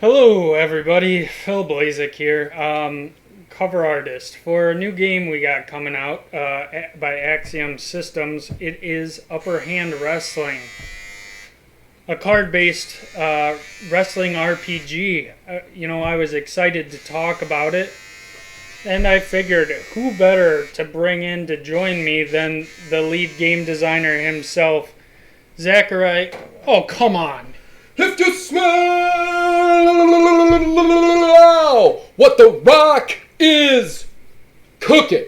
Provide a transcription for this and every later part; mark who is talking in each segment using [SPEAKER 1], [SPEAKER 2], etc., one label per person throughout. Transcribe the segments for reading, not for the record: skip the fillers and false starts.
[SPEAKER 1] Hello, everybody. Phil Blazek here, cover artist for a new game we got coming out by Axiom Systems. It is Upper Hand Wrestling, a card-based wrestling RPG. I was excited to talk about it, and I figured who better to bring in to join me than the lead game designer himself, Zachary. Oh, come on.
[SPEAKER 2] If you smell what the Rock is cooking.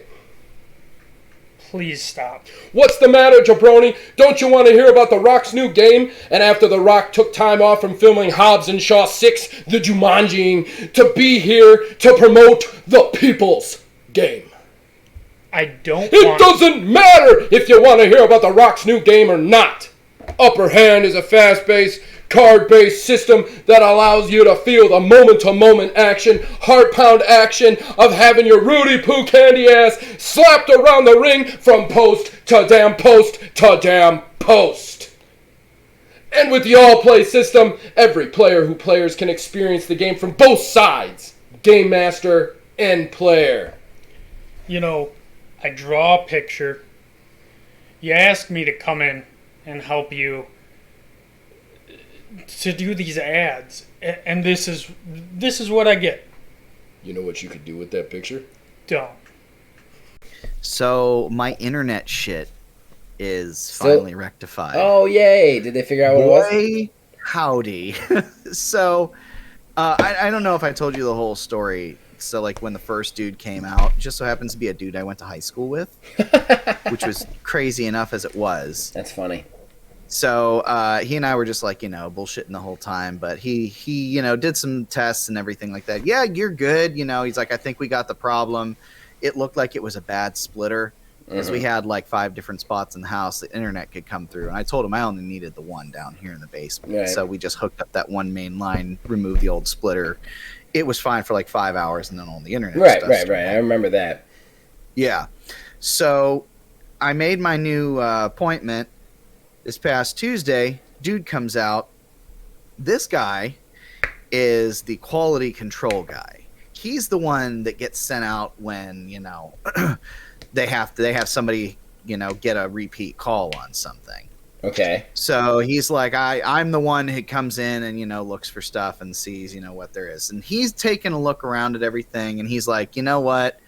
[SPEAKER 1] Please stop.
[SPEAKER 2] What's the matter, jabroni? Don't you want to hear about The Rock's new game? And after The Rock took time off from filming Hobbs and Shaw 6, the Jumanjiing, to be here to promote the people's game.
[SPEAKER 1] I don't
[SPEAKER 2] It doesn't matter if you want to hear about The Rock's new game or not. Upper Hand is a fast-paced, card-based system that allows you to feel the moment-to-moment action, heart-pound action of having your Rudy Poo candy ass slapped around the ring from post to damn post to damn post. And with the all-play system, every player who plays can experience the game from both sides, game master and player.
[SPEAKER 1] I draw a picture. You ask me to come in and help you to do these ads, and this is what I get.
[SPEAKER 2] You know what you could do with that picture?
[SPEAKER 1] Dumb.
[SPEAKER 3] So my internet shit is finally rectified.
[SPEAKER 4] Oh, yay! Did they figure out what it was?
[SPEAKER 3] Boy, howdy. So I don't know if I told you the whole story. So like when the first dude came out, just so happens to be a dude I went to high school with, which was crazy enough as it was.
[SPEAKER 4] That's funny.
[SPEAKER 3] So he and I were just like, bullshitting the whole time. But he did some tests and everything like that. Yeah, you're good. He's like, I think we got the problem. It looked like it was a bad splitter because we had like 5 different spots in the house the internet could come through. And I told him I only needed the one down here in the basement.
[SPEAKER 4] Right.
[SPEAKER 3] So we just hooked up that one main line, removed the old splitter. It was fine for like 5 hours, and then all the internet
[SPEAKER 4] Right.
[SPEAKER 3] stuff.
[SPEAKER 4] I remember that.
[SPEAKER 3] Yeah. So I made my new appointment this past Tuesday. Dude comes out. This guy is the quality control guy. He's the one that gets sent out when, they have somebody, get a repeat call on something.
[SPEAKER 4] Okay.
[SPEAKER 3] So he's like, I'm the one who comes in and, looks for stuff and sees, what there is. And he's taking a look around at everything, and he's like, you know what?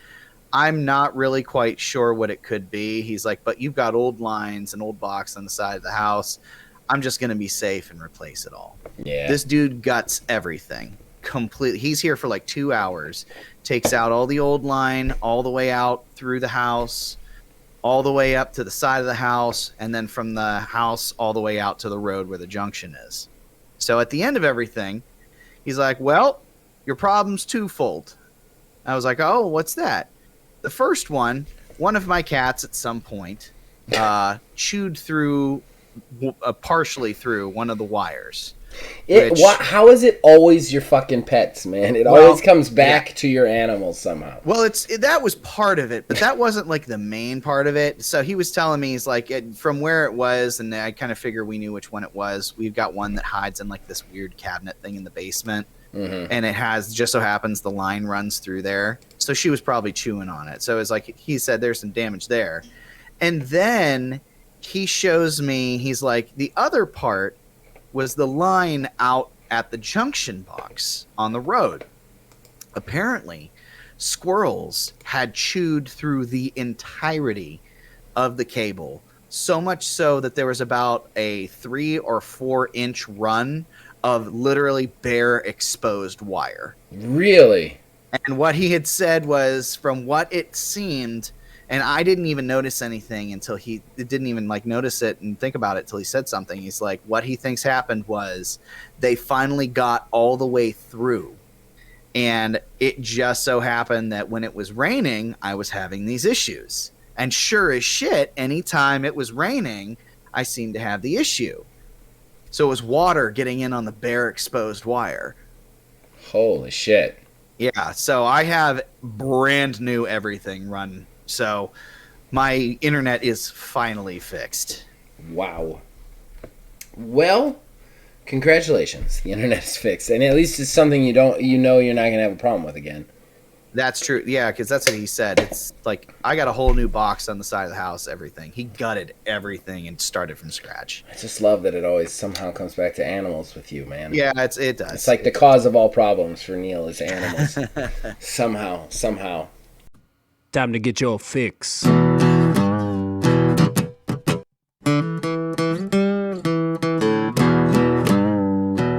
[SPEAKER 3] I'm not really quite sure what it could be. He's like, but you've got old lines and old box on the side of the house. I'm just going to be safe and replace it all.
[SPEAKER 4] Yeah.
[SPEAKER 3] This dude guts everything completely. He's here for like 2 hours, takes out all the old line all the way out through the house, all the way up to the side of the house, and then from the house all the way out to the road where the junction is. So at the end of everything, he's like, well, your problem's twofold. I was like, oh, what's that? The first one of my cats at some point chewed through, partially through one of the wires.
[SPEAKER 4] How is it always your fucking pets, man? It always comes back to your animals somehow.
[SPEAKER 3] Well, that was part of it, but that wasn't like the main part of it. So he was telling me, he's like, from where it was, and I kind of figure we knew which one it was. We've got one that hides in like this weird cabinet thing in the basement. Mm-hmm. And it just so happens the line runs through there. So she was probably chewing on it. So it's like he said there's some damage there. And then he shows me, he's like, the other part was the line out at the junction box on the road. Apparently, squirrels had chewed through the entirety of the cable. So much so that there was about a 3 or 4 inch run of literally bare exposed wire.
[SPEAKER 4] Really?
[SPEAKER 3] And what he had said was, from what it seemed, and I didn't even notice anything until he didn't even like notice it and think about it till he said something. He's like, what he thinks happened was they finally got all the way through. And it just so happened that when it was raining, I was having these issues. And sure as shit, anytime it was raining, I seemed to have the issue. So it was water getting in on the bare exposed wire.
[SPEAKER 4] Holy shit.
[SPEAKER 3] Yeah, so I have brand new everything run. So my internet is finally fixed.
[SPEAKER 4] Wow. Well, congratulations, the internet is fixed, and at least it's something you're not gonna have a problem with again.
[SPEAKER 3] That's true. Yeah, because that's what he said. It's like, I got a whole new box on the side of the house, everything. He gutted everything and started from scratch.
[SPEAKER 4] I just love that it always somehow comes back to animals with you, man.
[SPEAKER 3] Yeah, it does.
[SPEAKER 4] It's like the cause of all problems for Neil is animals. Somehow.
[SPEAKER 5] Time to get your fix.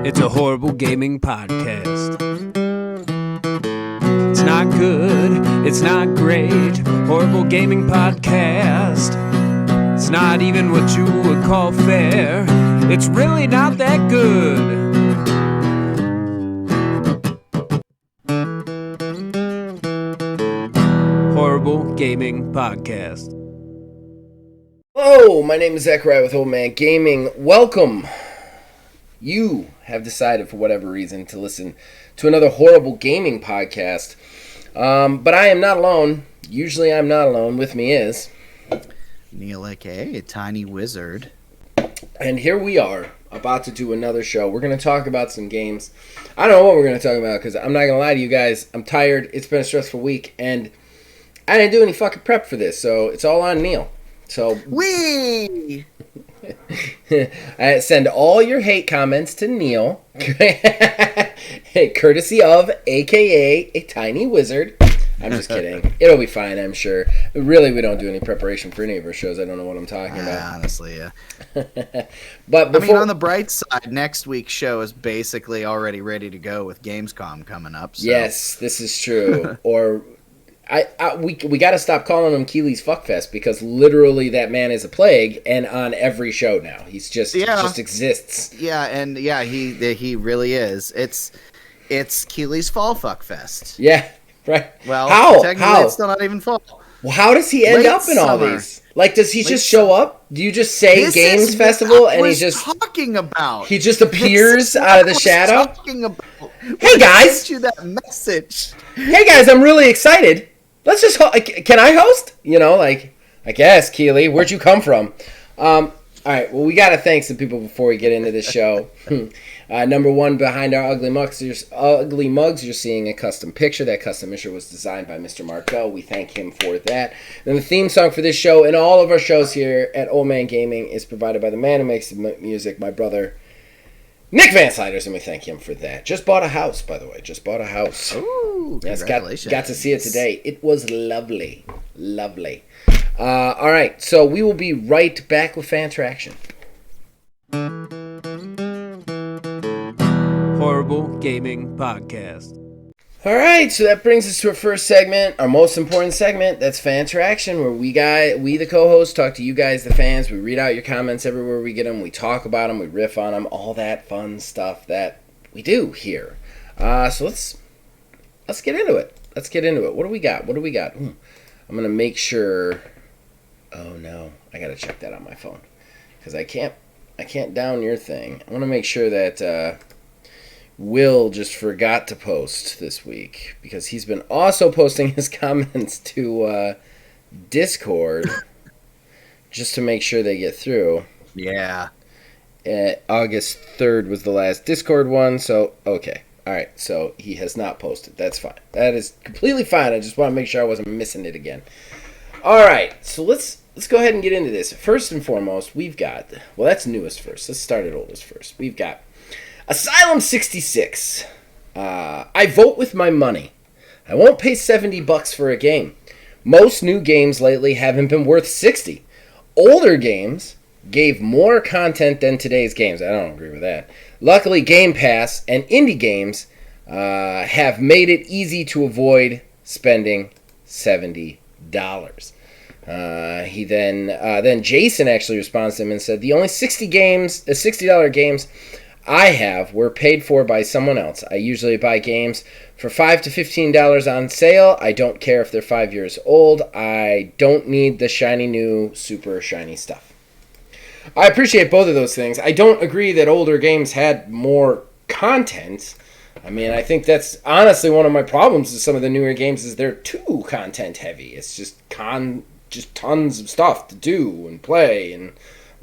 [SPEAKER 5] It's a horrible gaming podcast. It's not good, it's not great. Horrible gaming podcast. It's not even what you would call fair. It's really not that good. Horrible Gaming Podcast.
[SPEAKER 4] Hello, my name is Zachariah with Old Man Gaming. Welcome. You have decided for whatever reason to listen to another horrible gaming podcast. But I am not alone. Usually I'm not alone. With me is
[SPEAKER 3] Neil, aka Tiny Wizard.
[SPEAKER 4] And here we are, about to do another show. We're going to talk about some games. I don't know what we're going to talk about because I'm not going to lie to you guys. I'm tired. It's been a stressful week, and I didn't do any fucking prep for this, so it's all on Neil. So
[SPEAKER 3] Wee!
[SPEAKER 4] I send all your hate comments to Neil, courtesy of AKA a Tiny Wizard. I'm just kidding. It'll be fine, I'm sure. Really, we don't do any preparation for any of our shows. I don't know what I'm talking about.
[SPEAKER 3] Honestly, yeah.
[SPEAKER 4] But before,
[SPEAKER 3] I mean, on the bright side, next week's show is basically already ready to go with Gamescom coming up. So.
[SPEAKER 4] Yes, this is true. Or we got to stop calling him Keeley's Fuckfest because literally that man is a plague and on every show now. He's just exists.
[SPEAKER 3] Yeah, and yeah, he really is. It's Keeley's Fall Fuck Fest.
[SPEAKER 4] Yeah, right.
[SPEAKER 3] Well, technically it's still not even fall.
[SPEAKER 4] Well, how does he end up in all these? Like, does he just show up? Do you just say Games Festival and he just
[SPEAKER 3] talking about?
[SPEAKER 4] He just appears out of the shadow.
[SPEAKER 3] Talking about.
[SPEAKER 4] Hey guys,
[SPEAKER 3] sent you that message.
[SPEAKER 4] Hey guys, I'm really excited. Let's just can I host? You know, like I guess Keeley, where'd you come from? All right, well we gotta thank some people before we get into this show. Number one, behind our ugly mugs, you're seeing a custom picture. That custom picture was designed by Mr. Marco. We thank him for that. Then the theme song for this show and all of our shows here at Old Man Gaming is provided by the man who makes the music, my brother Nick Van Sliders, and we thank him for that. Just bought a house, by the way. Just bought a house.
[SPEAKER 3] Ooh,
[SPEAKER 4] yes,
[SPEAKER 3] congratulations.
[SPEAKER 4] Got to see it today. It was lovely. Lovely. All right, so we will be right back with Fantraction.
[SPEAKER 5] Horrible Gaming Podcast.
[SPEAKER 4] All right, so that brings us to our first segment, our most important segment. That's Fantraction, where we the co-hosts, talk to you guys, the fans. We read out your comments everywhere we get them. We talk about them. We riff on them. All that fun stuff that we do here. So let's get into it. What do we got? I'm gonna make sure. Oh no, I gotta check that on my phone because I can't down your thing. I want to make sure that. Will just forgot to post this week because he's been also posting his comments to Discord just to make sure they get through.
[SPEAKER 3] Yeah.
[SPEAKER 4] August 3rd was the last Discord one, so okay. All right, so he has not posted. That's fine. That is completely fine. I just want to make sure I wasn't missing it again. All right, so let's go ahead and get into this. First and foremost, we've got, well, that's newest first. Let's start at oldest first. We've got Asylum 66. I vote with my money. I won't pay $70 for a game. Most new games lately haven't been worth $60. Older games gave more content than today's games. I don't agree with that. Luckily, Game Pass and indie games have made it easy to avoid spending $70. He then Jason actually responds to him and said, the only $60 games I have were paid for by someone else. I usually buy games for $5 to $15 on sale. I don't care if they're 5 years old. I don't need the shiny new, super shiny stuff. I appreciate both of those things. I don't agree that older games had more content. I mean, I think that's honestly one of my problems with some of the newer games is they're too content heavy. It's just tons of stuff to do and play and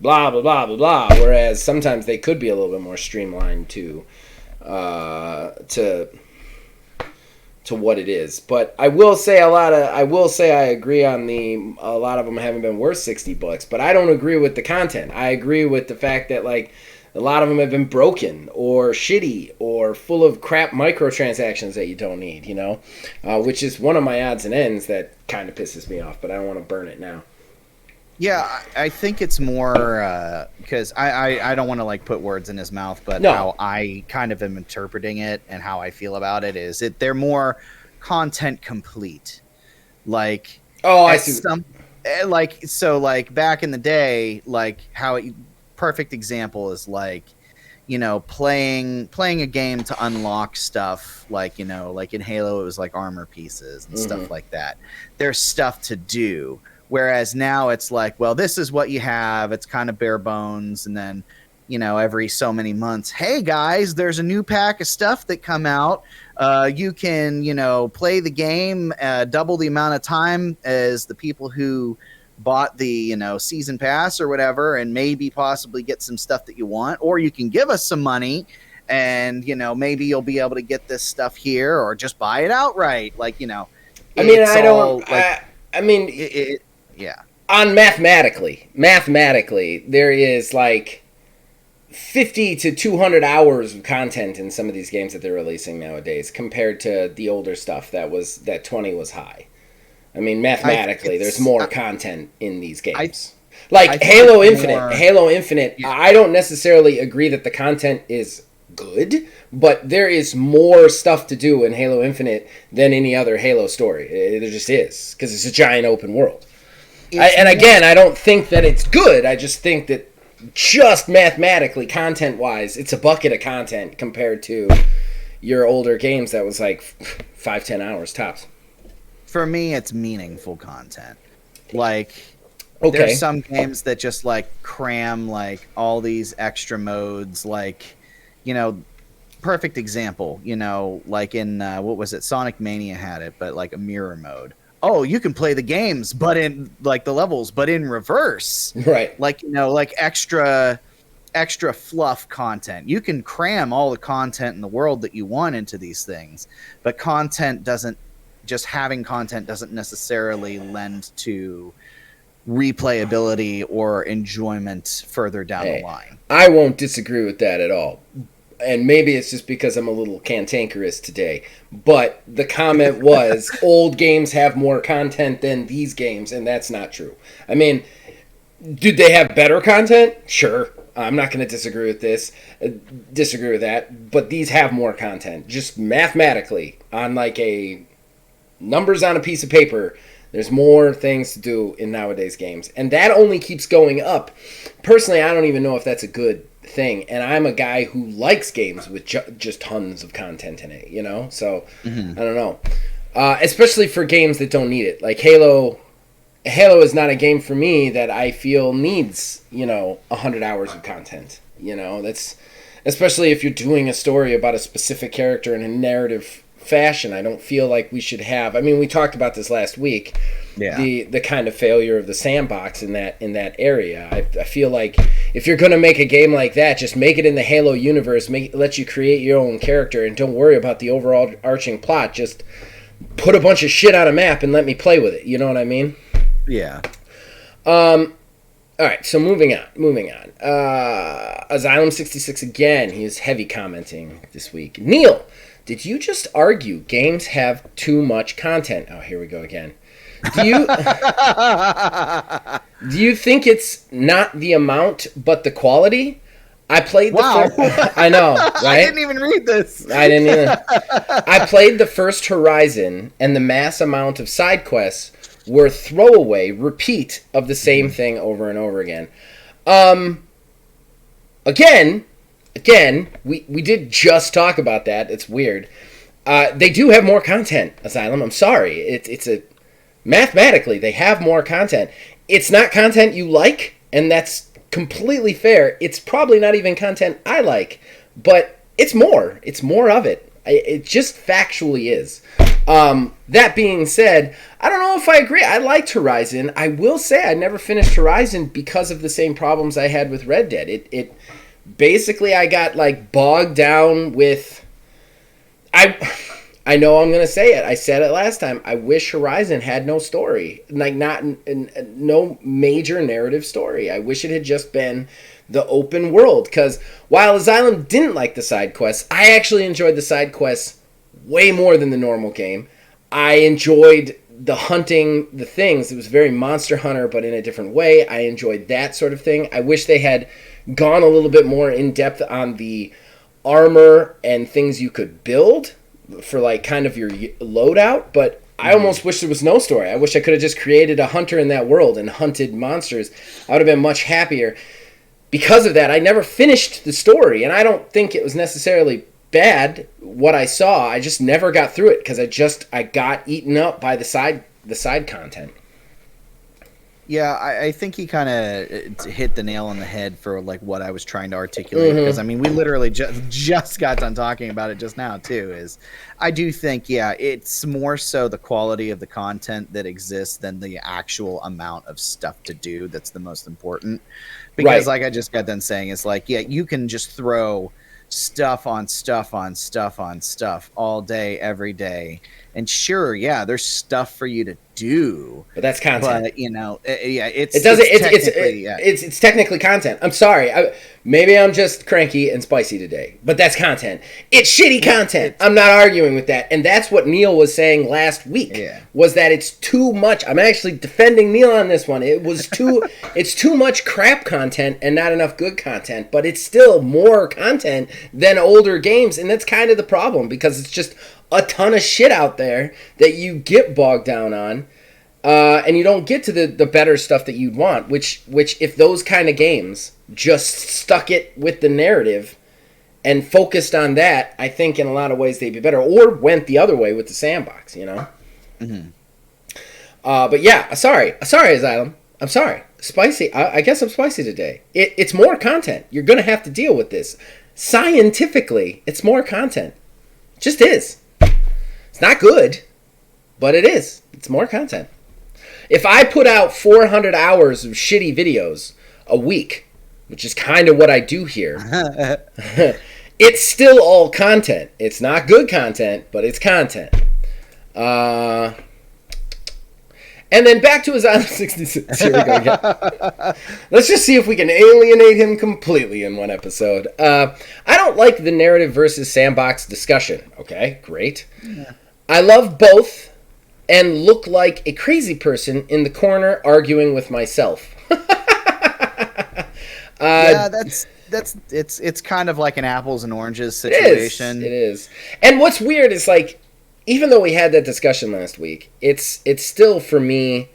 [SPEAKER 4] blah blah blah blah blah. Whereas sometimes they could be a little bit more streamlined to what it is. But I will say I agree on a lot of them haven't been worth $60, but I don't agree with the content. I agree with the fact that like a lot of them have been broken or shitty or full of crap microtransactions that you don't need, you know, which is one of my odds and ends that kind of pisses me off, but I don't want to burn it now.
[SPEAKER 3] Yeah, I think it's more because I don't want to like put words in his mouth, but
[SPEAKER 4] No.
[SPEAKER 3] how I kind of am interpreting it and how I feel about it is they're more content complete. Like,
[SPEAKER 4] Oh, I see.
[SPEAKER 3] Like back in the day, like perfect example is like, you know, playing a game to unlock stuff, like, you know, like in Halo it was like armor pieces and stuff like that. There's stuff to do. Whereas now it's like, well, this is what you have. It's kind of bare bones. And then, you know, every so many months, hey, guys, there's a new pack of stuff that come out. You can, you know, play the game double the amount of time as the people who bought the, you know, season pass or whatever, and maybe possibly get some stuff that you want. Or you can give us some money and, you know, maybe you'll be able to get this stuff here or just buy it outright. Like, you know, yeah.
[SPEAKER 4] On mathematically, there is like 50 to 200 hours of content in some of these games that they're releasing nowadays compared to the older stuff that 20 was high. I mean, mathematically, there's more content in these games. Like Halo Infinite,
[SPEAKER 3] Yeah.
[SPEAKER 4] I don't necessarily agree that the content is good, but there is more stuff to do in Halo Infinite than any other Halo story. There just is, because it's a giant open world. I don't think that it's good. I just think that just mathematically, content-wise, it's a bucket of content compared to your older games that was like 5-10 hours tops.
[SPEAKER 3] For me, it's meaningful content. Like,
[SPEAKER 4] Okay.
[SPEAKER 3] there's some games that just like cram like all these extra modes. Like, you know, perfect example. You know, like in what was it? Sonic Mania had it, but like a mirror mode. Oh, you can play the games, but in like the levels, but in reverse.
[SPEAKER 4] Right.
[SPEAKER 3] Like, you know, like extra fluff content. You can cram all the content in the world that you want into these things, but just having content doesn't necessarily lend to replayability or enjoyment further down the line.
[SPEAKER 4] I won't disagree with that at all. And maybe it's just because I'm a little cantankerous today. But the comment was, old games have more content than these games, and that's not true. I mean, did they have better content? Sure. I'm not going to disagree with that. But these have more content. Just mathematically, on like a numbers on a piece of paper, there's more things to do in nowadays games. And that only keeps going up. Personally, I don't even know if that's a good thing, and I'm a guy who likes games with just tons of content in it, you know. So I don't know, especially for games that don't need it. Like Halo is not a game for me that I feel needs 100 hours of content. You know, that's especially if you're doing a story about a specific character in a narrative fashion. I don't feel like we should have. I mean, we talked about this last week. Yeah. The kind of failure of the sandbox in that area. I feel like if you're going to make a game like that, just make it in the Halo universe. Let you create your own character and don't worry about the overall arching plot. Just put a bunch of shit on a map and let me play with it. You know what I mean?
[SPEAKER 3] Yeah.
[SPEAKER 4] All right. So moving on. Asylum 66 again. He is heavy commenting this week. Neil, did you just argue games have too much content? Oh, here we go again. Do you think it's not the amount but the quality? I played the I know, right?
[SPEAKER 3] I didn't even read this.
[SPEAKER 4] I didn't either. I played the first Horizon, and the mass amount of side quests were throwaway repeat of the same thing over and over again. Again, we did just talk about that. It's weird. They do have more content, Asylum. I'm sorry. It's a mathematically, they have more content. It's not content you like, and that's completely fair. It's probably not even content I like, but it's more. It's more of it. It just factually is. That being said, I don't know if I agree. I liked Horizon. I will say I never finished Horizon because of the same problems I had with Red Dead. It basically, I got like bogged down with. I know I'm gonna say it. I said it last time. I wish Horizon had no story, like no major narrative story. I wish it had just been the open world. Because while Asylum didn't like the side quests, I actually enjoyed the side quests way more than the normal game. I enjoyed the hunting, the things. It was very Monster Hunter, but in a different way. I enjoyed that sort of thing. I wish they had gone a little bit more in depth on the armor and things you could build for like kind of your loadout, but I almost wish there was no story. I wish I could have just created a hunter in that world and hunted monsters. I would have been much happier. Because of that, I never finished the story, and I don't think it was necessarily bad what I saw. I just never got through it because I got eaten up by the side content.
[SPEAKER 3] Yeah, I think he kind of hit the nail on the head for like what I was trying to articulate. Because I mean, we literally just got done talking about it just now too. Is I do think it's more so the quality of the content that exists than the actual amount of stuff to do that's the most important. Because like I just got done saying, it's like you can just throw stuff on stuff on stuff on stuff all day every day, and sure, there's stuff for you to do,
[SPEAKER 4] but that's content.
[SPEAKER 3] But it's
[SPEAKER 4] technically content. I'm sorry, maybe I'm just cranky and spicy today, but that's content. It's shitty content. I'm not arguing with that, and that's what Neil was saying last week. Was that it's too much. I'm actually defending Neil on this one. It was too. It's too much crap content and not enough good content, but it's still more content than older games, and that's kind of the problem because it's just a ton of shit out there that you get bogged down on, and you don't get to the better stuff that you'd want, which if those kind of games just stuck it with the narrative and focused on that, I think in a lot of ways they'd be better, or went the other way with the sandbox, But yeah, sorry Asylum, I'm sorry. Spicy, I guess I'm spicy today. It's more content. You're going to have to deal with this. Scientifically, it's more content. It just is. It's not good, but it is. It's more content. If I put out 400 hours of shitty videos a week, which is kind of what I do here, it's still all content. It's not good content, but it's content. And then back to Asylum 66. Here we go again. Let's just see if we can alienate him completely in one episode. I don't like the narrative versus sandbox discussion. Okay, great. Yeah. I love both and look like a crazy person in the corner arguing with myself.
[SPEAKER 3] It's kind of like an apples and oranges situation.
[SPEAKER 4] It is. And what's weird is like, even though we had that discussion last week, it's still for me.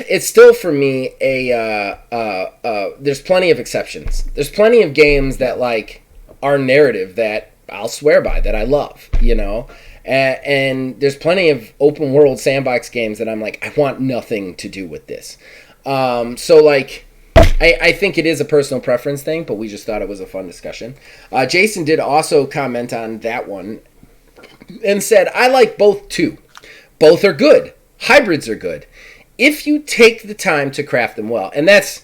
[SPEAKER 4] It's still for me there's plenty of exceptions. There's plenty of games that like are narrative that I'll swear by, that I love, and there's plenty of open world sandbox games that I'm like, I want nothing to do with this. So like, I think it is a personal preference thing, but we just thought it was a fun discussion. Jason did also comment on that one and said, I like both too. Both are good. Hybrids are good. If you take the time to craft them well. And that's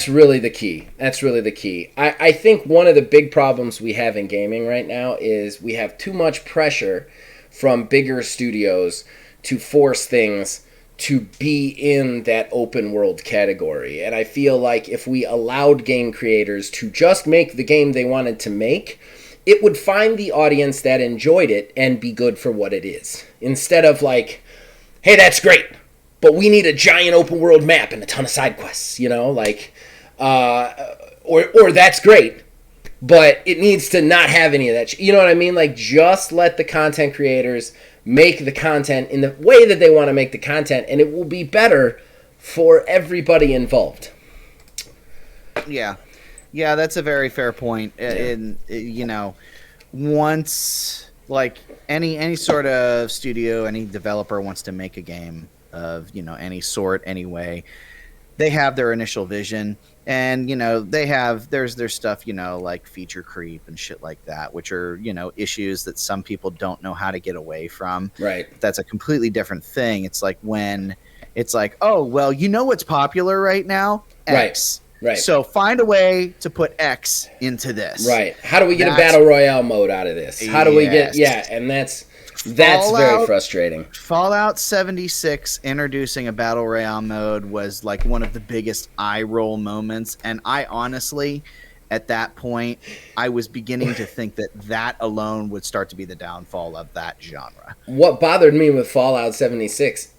[SPEAKER 4] really the key. That's really the key. I think one of the big problems we have in gaming right now is we have too much pressure from bigger studios to force things to be in that open world category. And I feel like if we allowed game creators to just make the game they wanted to make, it would find the audience that enjoyed it and be good for what it is. Instead of like, hey, that's great, but we need a giant open world map and a ton of side quests, like, or that's great, but it needs to not have any of that. You know what I mean? Like, just let the content creators make the content in the way that they want to make the content, and it will be better for everybody involved.
[SPEAKER 3] Yeah, that's a very fair point. And once like any sort of studio, any developer wants to make a game of any sort, anyway, they have their initial vision, and there's their stuff, like feature creep and shit like that, which are issues that some people don't know how to get away from.
[SPEAKER 4] Right.
[SPEAKER 3] That's a completely different thing. It's like when it's like, oh well, what's popular right now? X.
[SPEAKER 4] Right.
[SPEAKER 3] So find a way to put X into this.
[SPEAKER 4] Right. How do we get a battle royale mode out of this? How do we get? Yeah, and that's very frustrating.
[SPEAKER 3] Fallout 76 introducing a battle royale mode was like one of the biggest eye roll moments, and I honestly, at that point, I was beginning to think that alone would start to be the downfall of that genre.
[SPEAKER 4] What bothered me with Fallout 76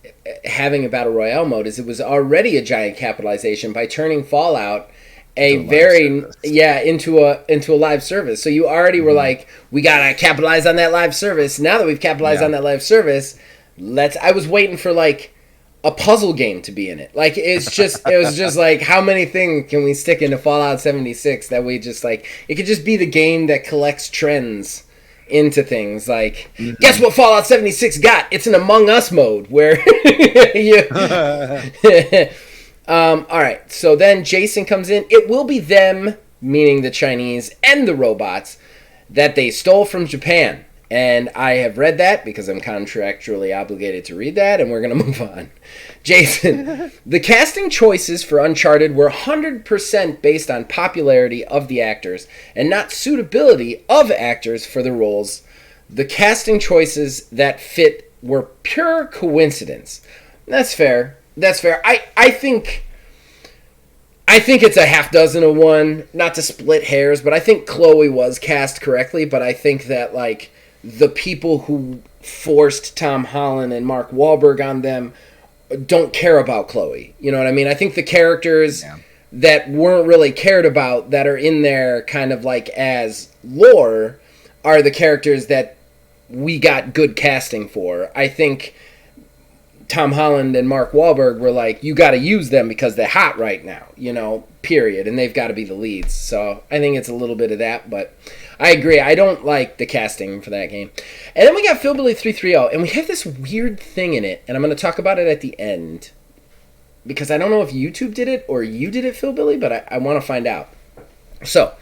[SPEAKER 4] having a battle royale mode is it was already a giant capitalization by turning Fallout into a live service. So you already were like, we gotta capitalize on that live service. Now that we've capitalized on that live service, I was waiting for like a puzzle game to be in it. Like it was just like, how many things can we stick into Fallout 76 that we just like, it could just be the game that collects trends into things. Like, guess what Fallout 76 got? It's an Among Us mode where all right, so then Jason comes in. It will be them, meaning the Chinese and the robots, that they stole from Japan. And I have read that because I'm contractually obligated to read that, and we're going to move on. Jason, the casting choices for Uncharted were 100% based on popularity of the actors and not suitability of actors for the roles. The casting choices that fit were pure coincidence. That's fair. I think it's a half dozen of one, not to split hairs, but I think Chloe was cast correctly, but I think that, like, the people who forced Tom Holland and Mark Wahlberg on them don't care about Chloe. You know what I mean? I think the characters that weren't really cared about that are in there kind of like as lore are the characters that we got good casting for. I think Tom Holland and Mark Wahlberg were like, you got to use them because they're hot right now, period. And they've got to be the leads. So I think it's a little bit of that, but I agree. I don't like the casting for that game. And then we got Philbilly 330, and we have this weird thing in it, and I'm going to talk about it at the end. Because I don't know if YouTube did it or you did it, Philbilly, but I want to find out. So,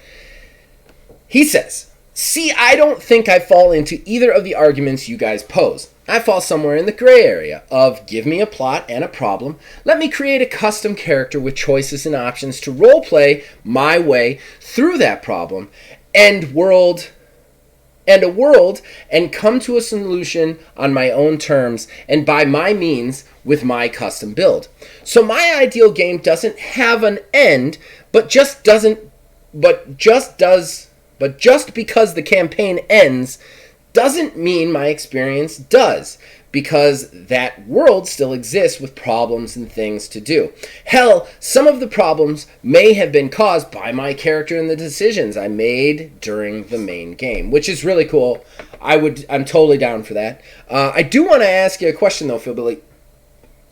[SPEAKER 4] he says, see, I don't think I fall into either of the arguments you guys pose. I fall somewhere in the gray area of give me a plot and a problem, let me create a custom character with choices and options to roleplay my way through that problem, and a world, and come to a solution on my own terms and by my means with my custom build. So my ideal game doesn't have an end, but just because the campaign ends doesn't mean my experience does, because that world still exists with problems and things to do. Hell, some of the problems may have been caused by my character and the decisions I made during the main game, which is really cool. I'm totally down for that. I do want to ask you a question though, Philbilly.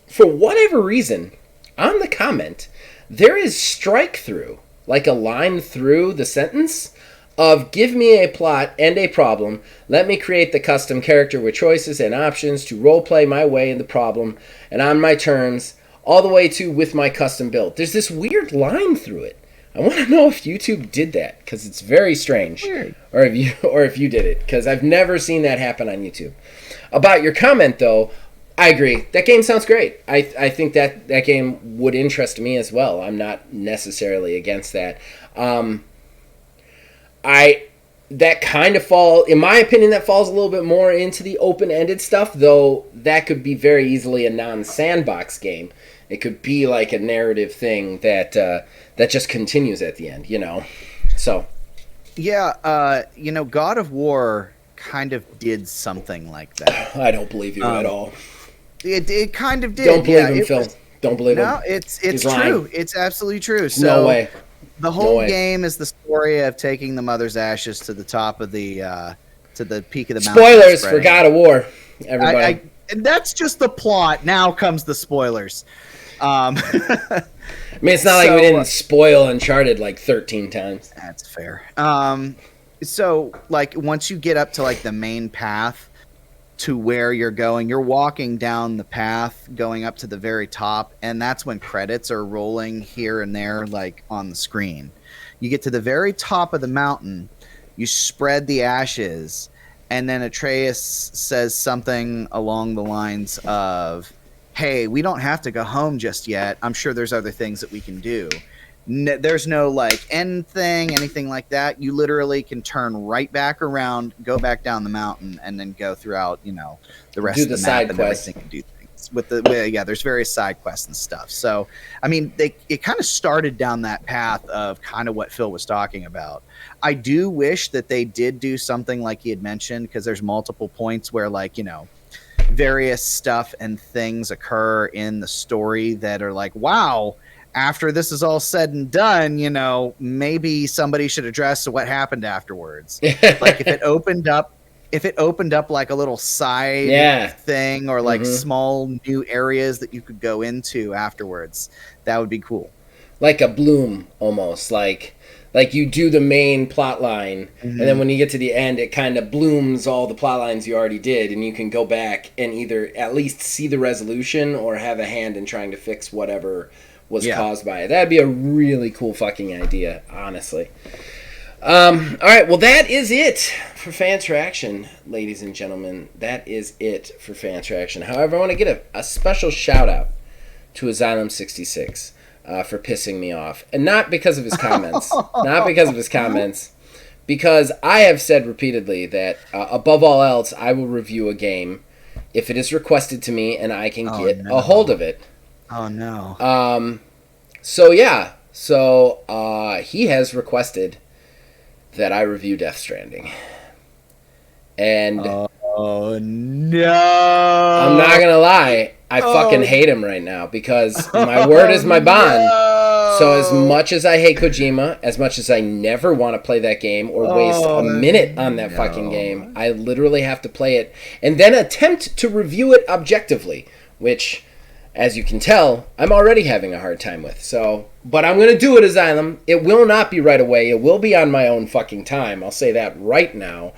[SPEAKER 4] For whatever reason, on the comment, there is strike through, like a line through the sentence of give me a plot and a problem, let me create the custom character with choices and options to roleplay my way in the problem and on my terms, all the way to with my custom build. There's this weird line through it. I want to know if YouTube did that, because it's very strange. Weird. Or if you did it, because I've never seen that happen on YouTube. About your comment, though, I agree. That game sounds great. I think that game would interest me as well. I'm not necessarily against that. That kind of in my opinion, that falls a little bit more into the open-ended stuff, though that could be very easily a non-sandbox game. It could be like a narrative thing that just continues at the end, So. Yeah,
[SPEAKER 3] God of War kind of did something like that.
[SPEAKER 4] I don't believe you at all.
[SPEAKER 3] It kind of did.
[SPEAKER 4] Don't believe him, Phil. Don't believe him.
[SPEAKER 3] No, it's true.
[SPEAKER 4] Lying.
[SPEAKER 3] It's absolutely true. So,
[SPEAKER 4] no way.
[SPEAKER 3] The whole game is the story of taking the mother's ashes to the top of the to the peak of the mountain.
[SPEAKER 4] Spoilers for God of War, everybody.
[SPEAKER 3] And that's just the plot. Now comes the spoilers.
[SPEAKER 4] I mean, it's not like we didn't spoil Uncharted like 13 times.
[SPEAKER 3] That's fair. So, like, once you get up to like the main path, to where you're going. You're walking down the path going up to the very top, and that's when credits are rolling here and there, like on the screen. You get to the very top of the mountain, you spread the ashes, and then Atreus says something along the lines of, hey, we don't have to go home just yet. I'm sure there's other things that we can do. There's no like end thing, anything like that. You literally can turn right back around, go back down the mountain, and then go throughout, the rest of the
[SPEAKER 4] side
[SPEAKER 3] map and
[SPEAKER 4] quests.
[SPEAKER 3] everything and do things. There's various side quests and stuff. So, I mean, it kind of started down that path of kind of what Phil was talking about. I do wish that they did do something like he had mentioned, because there's multiple points where, like, various stuff and things occur in the story that are like, wow, after this is all said and done, maybe somebody should address what happened afterwards. Like if it opened up like a little side thing, or like small new areas that you could go into afterwards, that would be cool.
[SPEAKER 4] Like a bloom, almost like you do the main plot line, and then when you get to the end, it kind of blooms all the plot lines you already did, and you can go back and either at least see the resolution or have a hand in trying to fix whatever was caused by it. That'd be a really cool fucking idea, honestly. All right, well, that is it for Fan Traction, ladies and gentlemen. That is it for Fan Traction. However, I want to get a special shout out to Asylum66 for pissing me off, and not because of his comments, because I have said repeatedly that above all else, I will review a game if it is requested to me and I can get a hold of it.
[SPEAKER 3] Oh no.
[SPEAKER 4] So he has requested that I review Death Stranding. And
[SPEAKER 3] oh no.
[SPEAKER 4] I'm not gonna lie, I fucking hate him right now, because my word is my bond.
[SPEAKER 3] No.
[SPEAKER 4] So as much as I hate Kojima, as much as I never want to play that game or waste a minute on that fucking game, I literally have to play it and then attempt to review it objectively, which, as you can tell, I'm already having a hard time with. But I'm going to do it, Asylum. It will not be right away. It will be on my own fucking time. I'll say that right now.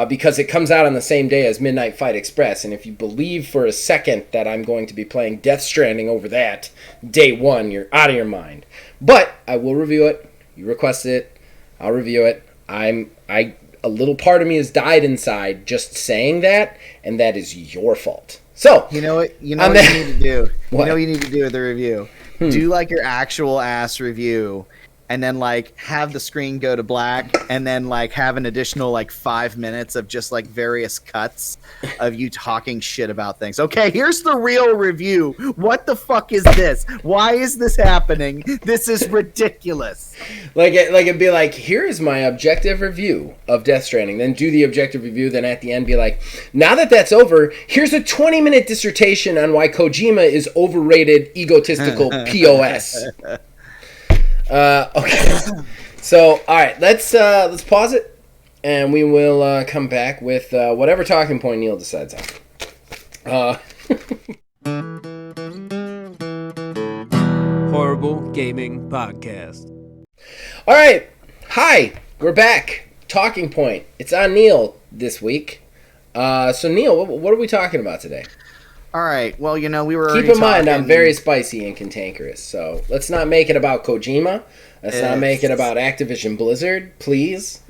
[SPEAKER 4] Because it comes out on the same day as Midnight Fight Express. And if you believe for a second that I'm going to be playing Death Stranding over that, day one, you're out of your mind. But I will review it. You requested it. I'll review it. A little part of me has died inside just saying that, and that is your fault. So
[SPEAKER 3] you know what you need to do.
[SPEAKER 4] What?
[SPEAKER 3] You know what you need to do with the review. Do like your actual ass review, and then like have the screen go to black, and then like have an additional like 5 minutes of just like various cuts of you talking shit about things. Okay, here's the real review. What the fuck is this? Why is this happening? This is ridiculous.
[SPEAKER 4] Like it'd be like, here's my objective review of Death Stranding. Then do the objective review. Then at the end be like, now that that's over, here's a 20-minute dissertation on why Kojima is overrated, egotistical POS. Okay. So, all right, let's pause it, and we will come back with whatever talking point Neil decides on.
[SPEAKER 5] Horrible Gaming Podcast.
[SPEAKER 4] All right. Hi, we're back. Talking point. It's on Neil this week. So Neil, what are we talking about today?
[SPEAKER 3] All right. Well, we were.
[SPEAKER 4] Keep in mind, I'm very spicy and cantankerous, so let's not make it about Kojima. Let's not make it about Activision Blizzard, please.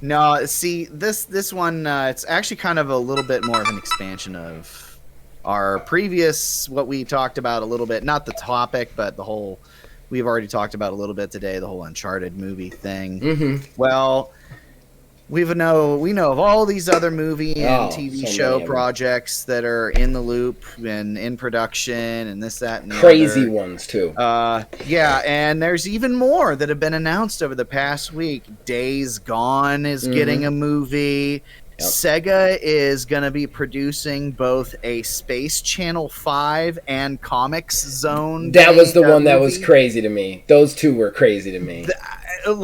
[SPEAKER 3] No, see, this one, it's actually kind of a little bit more of an expansion of our previous, what we talked about a little bit. Not the topic, but the whole. We've already talked about a little bit today, the whole Uncharted movie thing. Mm-hmm. Well, we know of all these other movie and TV show projects that are in the loop and in production and this, that, and the
[SPEAKER 4] crazy
[SPEAKER 3] other.
[SPEAKER 4] Ones too.
[SPEAKER 3] Yeah, and there's even more that have been announced over the past week. Days Gone is getting a movie. Yep. Sega is going to be producing both a Space Channel 5 and Comics Zone.
[SPEAKER 4] That was the one that was crazy to me. Those two were crazy to me. Who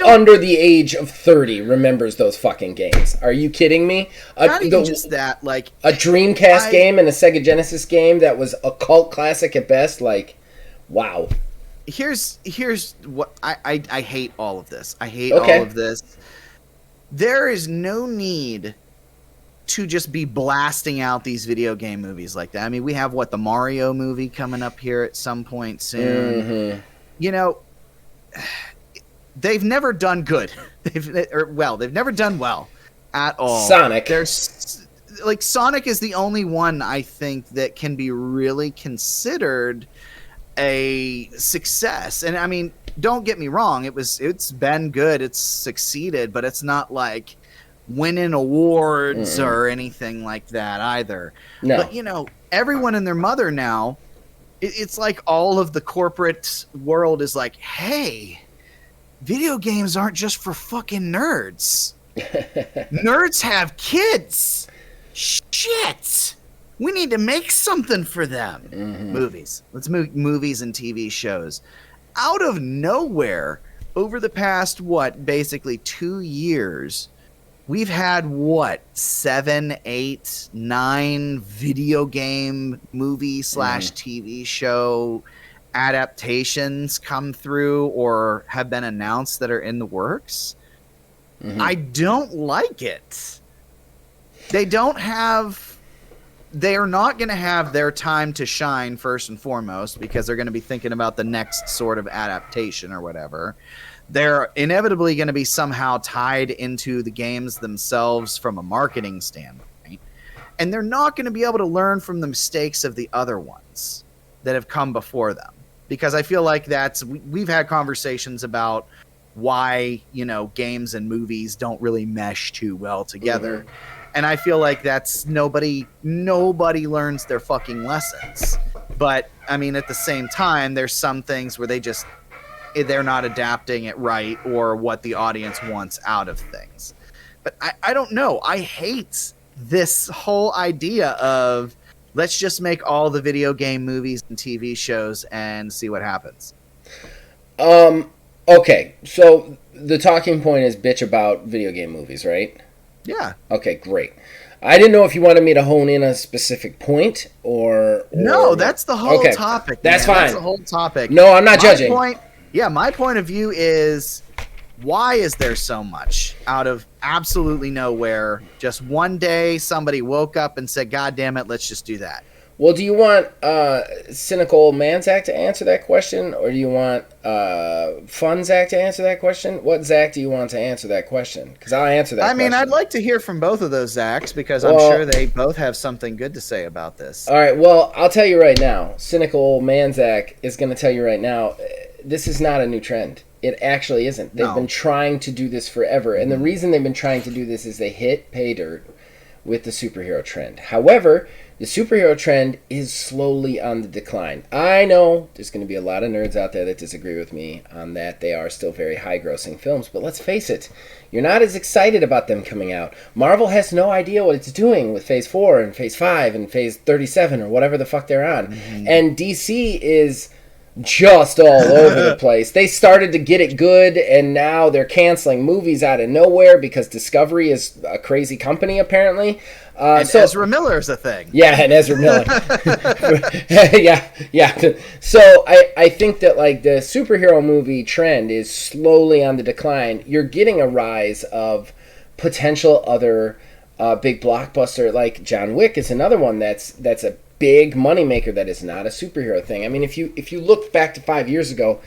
[SPEAKER 4] under the age of 30 remembers those fucking games? Are you kidding me?
[SPEAKER 3] Not even just that, like
[SPEAKER 4] a Dreamcast game and a Sega Genesis game that was a cult classic at best. Like, wow.
[SPEAKER 3] Here's what I hate all of this. I hate all of this there is no need to just be blasting out these video game movies like that. I mean, we have the Mario movie coming up here at some point soon.
[SPEAKER 4] Mm-hmm.
[SPEAKER 3] You know, they've never done good. They've never done well at all.
[SPEAKER 4] Sonic.
[SPEAKER 3] There's Sonic is the only one I think that can be really considered a success. And I mean, don't get me wrong, it's been good, it's succeeded, but it's not like winning awards or anything like that either.
[SPEAKER 4] No.
[SPEAKER 3] But everyone and their mother now, it's like all of the corporate world is like, hey, video games aren't just for fucking nerds. Nerds have kids. Shit. We need to make something for them. Movies. Let's move movies and TV shows. Out of nowhere, over the past, basically 2 years, we've had 7, 8, 9 video game movie / TV show adaptations come through or have been announced that are in the works. I don't like it. They are not going to have their time to shine first and foremost, because they're going to be thinking about the next sort of adaptation or whatever. They're inevitably going to be somehow tied into the games themselves from a marketing standpoint. And they're not going to be able to learn from the mistakes of the other ones that have come before them. Because I feel like we've had conversations about why, games and movies don't really mesh too well together. And I feel like that's nobody learns their fucking lessons. But I mean, at the same time, there's some things where they're not adapting it right, or what the audience wants out of things. But I don't know. I hate this whole idea of let's just make all the video game movies and TV shows and see what happens.
[SPEAKER 4] Okay, so the talking point is bitch about video game movies, right?
[SPEAKER 3] Yeah.
[SPEAKER 4] Okay, great. I didn't know if you wanted me to hone in on a specific point or
[SPEAKER 3] no, that's the whole topic.
[SPEAKER 4] That's fine.
[SPEAKER 3] That's the whole topic.
[SPEAKER 4] No, I'm not judging.
[SPEAKER 3] My point of view is, why is there so much out of absolutely nowhere? Just one day somebody woke up and said, God damn it, let's just do that.
[SPEAKER 4] Well, do you want Cynical Man Zach to answer that question, or do you want Fun Zach to answer that question? What Zach do you want to answer that question? Because I'll answer that question.
[SPEAKER 3] I mean, I'd like to hear from both of those Zachs, because I'm sure they both have something good to say about this.
[SPEAKER 4] All right, well, I'll tell you right now. Cynical Man Zach is going to tell you right now, this is not a new trend. It actually isn't. They've been trying to do this forever, and the reason they've been trying to do this is they hit pay dirt with the superhero trend. However, the superhero trend is slowly on the decline. I know there's going to be a lot of nerds out there that disagree with me on that. They are still very high-grossing films, but let's face it, you're not as excited about them coming out. Marvel has no idea what it's doing with Phase 4 and Phase 5 and Phase 37 or whatever the fuck they're on. And DC is just all over the place. They started to get it good, and now they're canceling movies out of nowhere because Discovery is a crazy company, apparently.
[SPEAKER 3] And Ezra Miller is a thing.
[SPEAKER 4] Yeah, and Ezra Miller. yeah. So I think that the superhero movie trend is slowly on the decline. You're getting a rise of potential other big blockbuster, like John Wick is another one that's a big moneymaker that is not a superhero thing. I mean, if you look back to 5 years ago,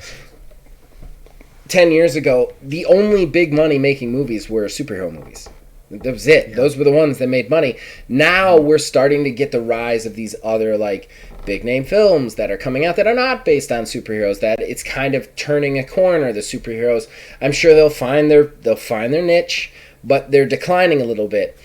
[SPEAKER 4] 10 years ago, the only big money-making movies were superhero movies. That was it. Yeah. Those were the ones that made money. Now we're starting to get the rise of these other big name films that are coming out that are not based on superheroes. That it's kind of turning a corner. The superheroes, I'm sure they'll find their niche, but they're declining a little bit.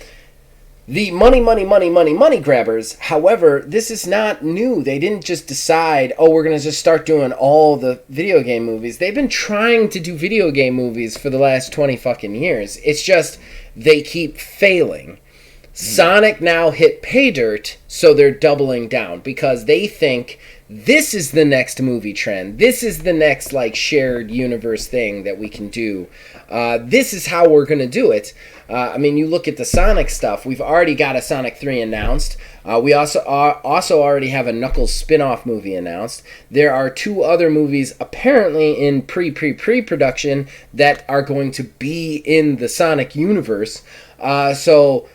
[SPEAKER 4] The money grabbers, however, this is not new. They didn't just decide, we're going to just start doing all the video game movies. They've been trying to do video game movies for the last 20 fucking years. It's just they keep failing. Sonic now hit pay dirt, so they're doubling down because they think this is the next movie trend. This is the next like shared universe thing that we can do. This is how we're going to do it. I mean, you look at the Sonic stuff. We've already got a Sonic 3 announced. We also already have a Knuckles spin-off movie announced. There are 2 other movies apparently in pre-production that are going to be in the Sonic universe. So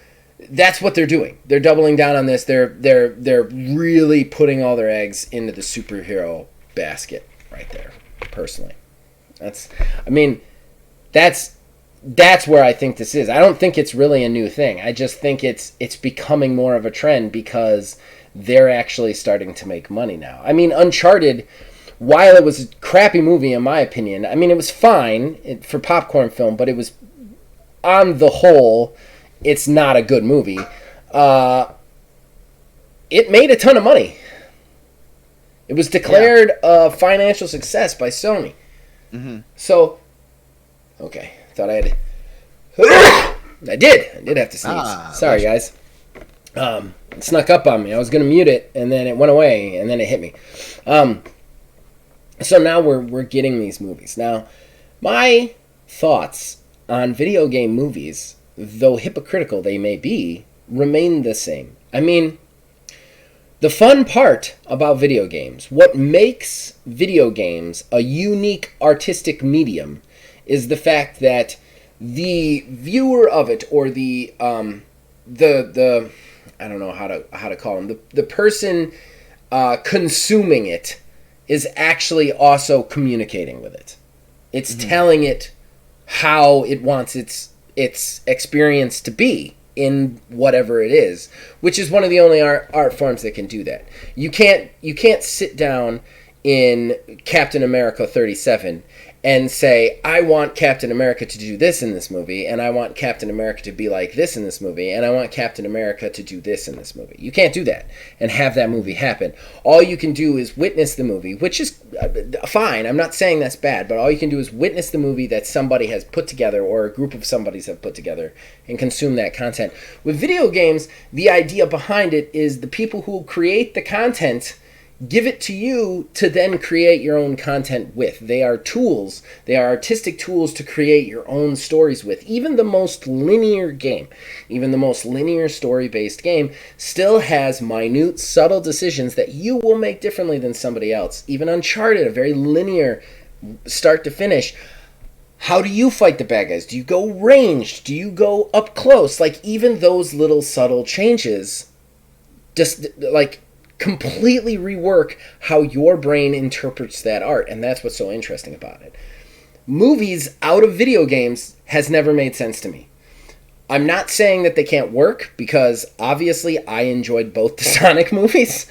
[SPEAKER 4] that's what they're doing. They're doubling down on this. They're really putting all their eggs into the superhero basket right there. Personally, that's where I think this is. I don't think it's really a new thing. I just think it's becoming more of a trend because they're actually starting to make money now. I mean, Uncharted, while it was a crappy movie in my opinion, I mean, it was fine for popcorn film, but it was, on the whole, it's not a good movie. It made a ton of money. It was declared a financial success by Sony. Mm-hmm. So, okay. Thought I had to... I did have to sneeze. Sorry, guys. It snuck up on me. I was going to mute it, and then it went away, and then it hit me. So now we're getting these movies. Now, my thoughts on video game movies, though hypocritical they may be, remain the same. I mean, the fun part about video games, what makes video games a unique artistic medium, is the fact that the viewer of it, or the I don't know how to call them, the person consuming it, is actually also communicating with it. It's telling it how it wants its experience to be in whatever it is, which is one of the only art forms that can do that. You can't sit down in Captain America 37 and say, I want Captain America to do this in this movie, and I want Captain America to be like this in this movie, and I want Captain America to do this in this movie. You can't do that and have that movie happen. All you can do is witness the movie, which is fine. I'm not saying that's bad, but all you can do is witness the movie that somebody has put together, or a group of somebodies have put together, and consume that content. With video games, the idea behind it is the people who create the content give it to you to then create your own content with. They are tools. They are artistic tools to create your own stories with. Even the most linear game, even the most linear story-based game, still has minute, subtle decisions that you will make differently than somebody else. Even Uncharted, a very linear start to finish. How do you fight the bad guys? Do you go ranged? Do you go up close? Like, even those little subtle changes, just like, completely rework how your brain interprets that art, and that's what's so interesting about it. Movies out of video games has never made sense to me. I'm not saying that they can't work, because obviously I enjoyed both the Sonic movies.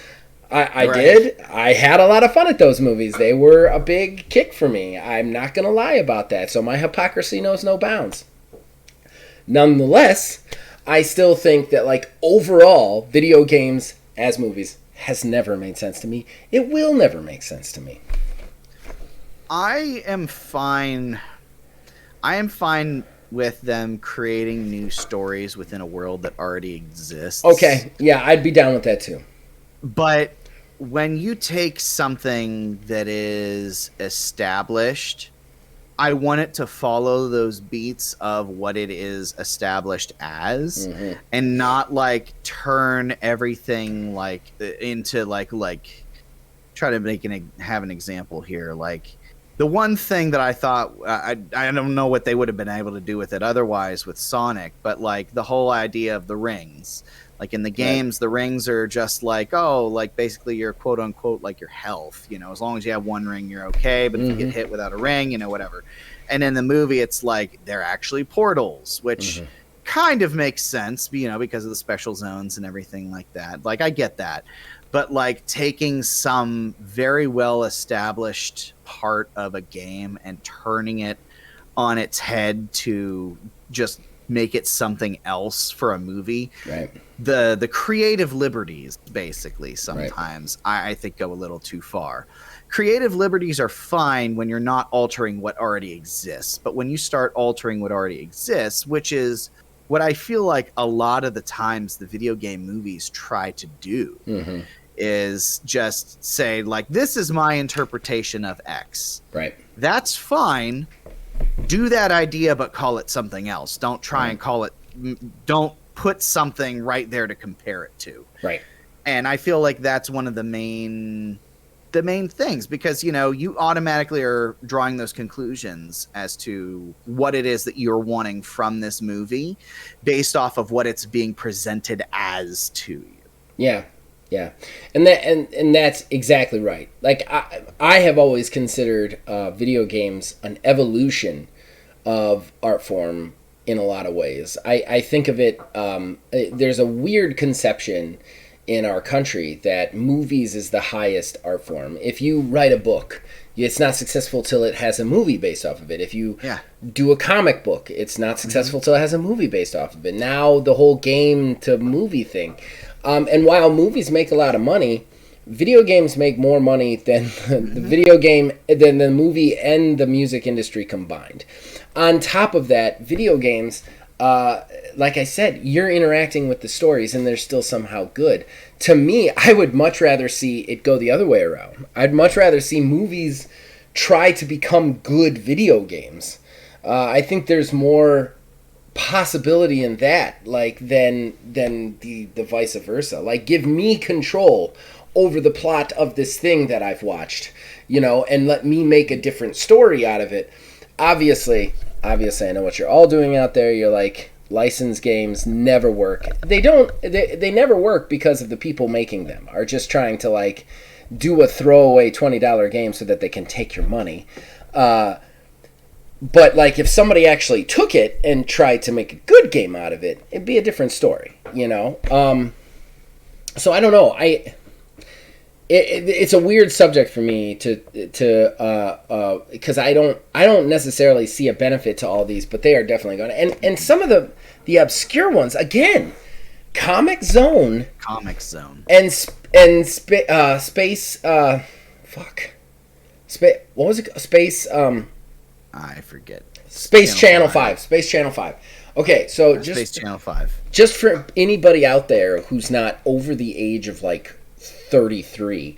[SPEAKER 4] I did. I had a lot of fun at those movies. They were a big kick for me. I'm not going to lie about that, so my hypocrisy knows no bounds. Nonetheless, I still think that, like, overall, video games as movies has never made sense to me. It will never make sense to me.
[SPEAKER 3] I am fine with them creating new stories within a world that already exists.
[SPEAKER 4] Okay, yeah, I'd be down with that too.
[SPEAKER 3] But when you take something that is established, I want it to follow those beats of what it is established as, and not like turn everything like into like try to have an example here. Like, the one thing that I thought, I don't know what they would have been able to do with it otherwise with Sonic, but like the whole idea of the rings. Like in the games, the rings are just like, oh, like basically your quote unquote, like your health, you know, as long as you have one ring, you're okay. But if you get hit without a ring, you know, whatever. And in the movie, it's like they're actually portals, which kind of makes sense, you know, because of the special zones and everything like that. Like, I get that. But like taking some very well established part of a game and turning it on its head to just make it something else for a movie. Right. The creative liberties, basically, sometimes I think go a little too far. Creative liberties are fine when you're not altering what already exists. But when you start altering what already exists, which is what I feel like a lot of the times the video game movies try to do is just say, like, this is my interpretation of X.
[SPEAKER 4] Right.
[SPEAKER 3] That's fine. Do that idea, but call it something else. Don't try and call it, don't put something right there to compare it to.
[SPEAKER 4] Right.
[SPEAKER 3] And I feel like that's one of the main things, because, you know, you automatically are drawing those conclusions as to what it is that you're wanting from this movie based off of what it's being presented as to you.
[SPEAKER 4] Yeah. Yeah. And that's exactly right. Like, I have always considered video games an evolution of art form in a lot of ways. I think of it, there's a weird conception in our country that movies is the highest art form. If you write a book, it's not successful till it has a movie based off of it. If you do a comic book, it's not successful till it has a movie based off of it. Now the whole game to movie thing. And while movies make a lot of money, video games make more money than than the movie and the music industry combined. On top of that, video games, like I said, you're interacting with the stories and they're still somehow good. To me, I would much rather see it go the other way around. I'd much rather see movies try to become good video games. I think there's more possibility in that, like, than the vice versa. Like, give me control over the plot of this thing that I've watched, you know, and let me make a different story out of it. Obviously, I know what you're all doing out there. You're like, licensed games never work. They never work because of the people making them are just trying to, like, do a throwaway $20 game so that they can take your money. But, like, if somebody actually took it and tried to make a good game out of it, it'd be a different story, you know? So I don't know. It's a weird subject for me because I don't necessarily see a benefit to all these, but they are definitely going to. And some of the obscure ones, again, Comic Zone, and Space. What was it? Space.
[SPEAKER 3] I forget.
[SPEAKER 4] Space Channel 5. Space Channel 5. Okay, so
[SPEAKER 3] Space Channel 5.
[SPEAKER 4] Just for anybody out there who's not over the age of, like, 33,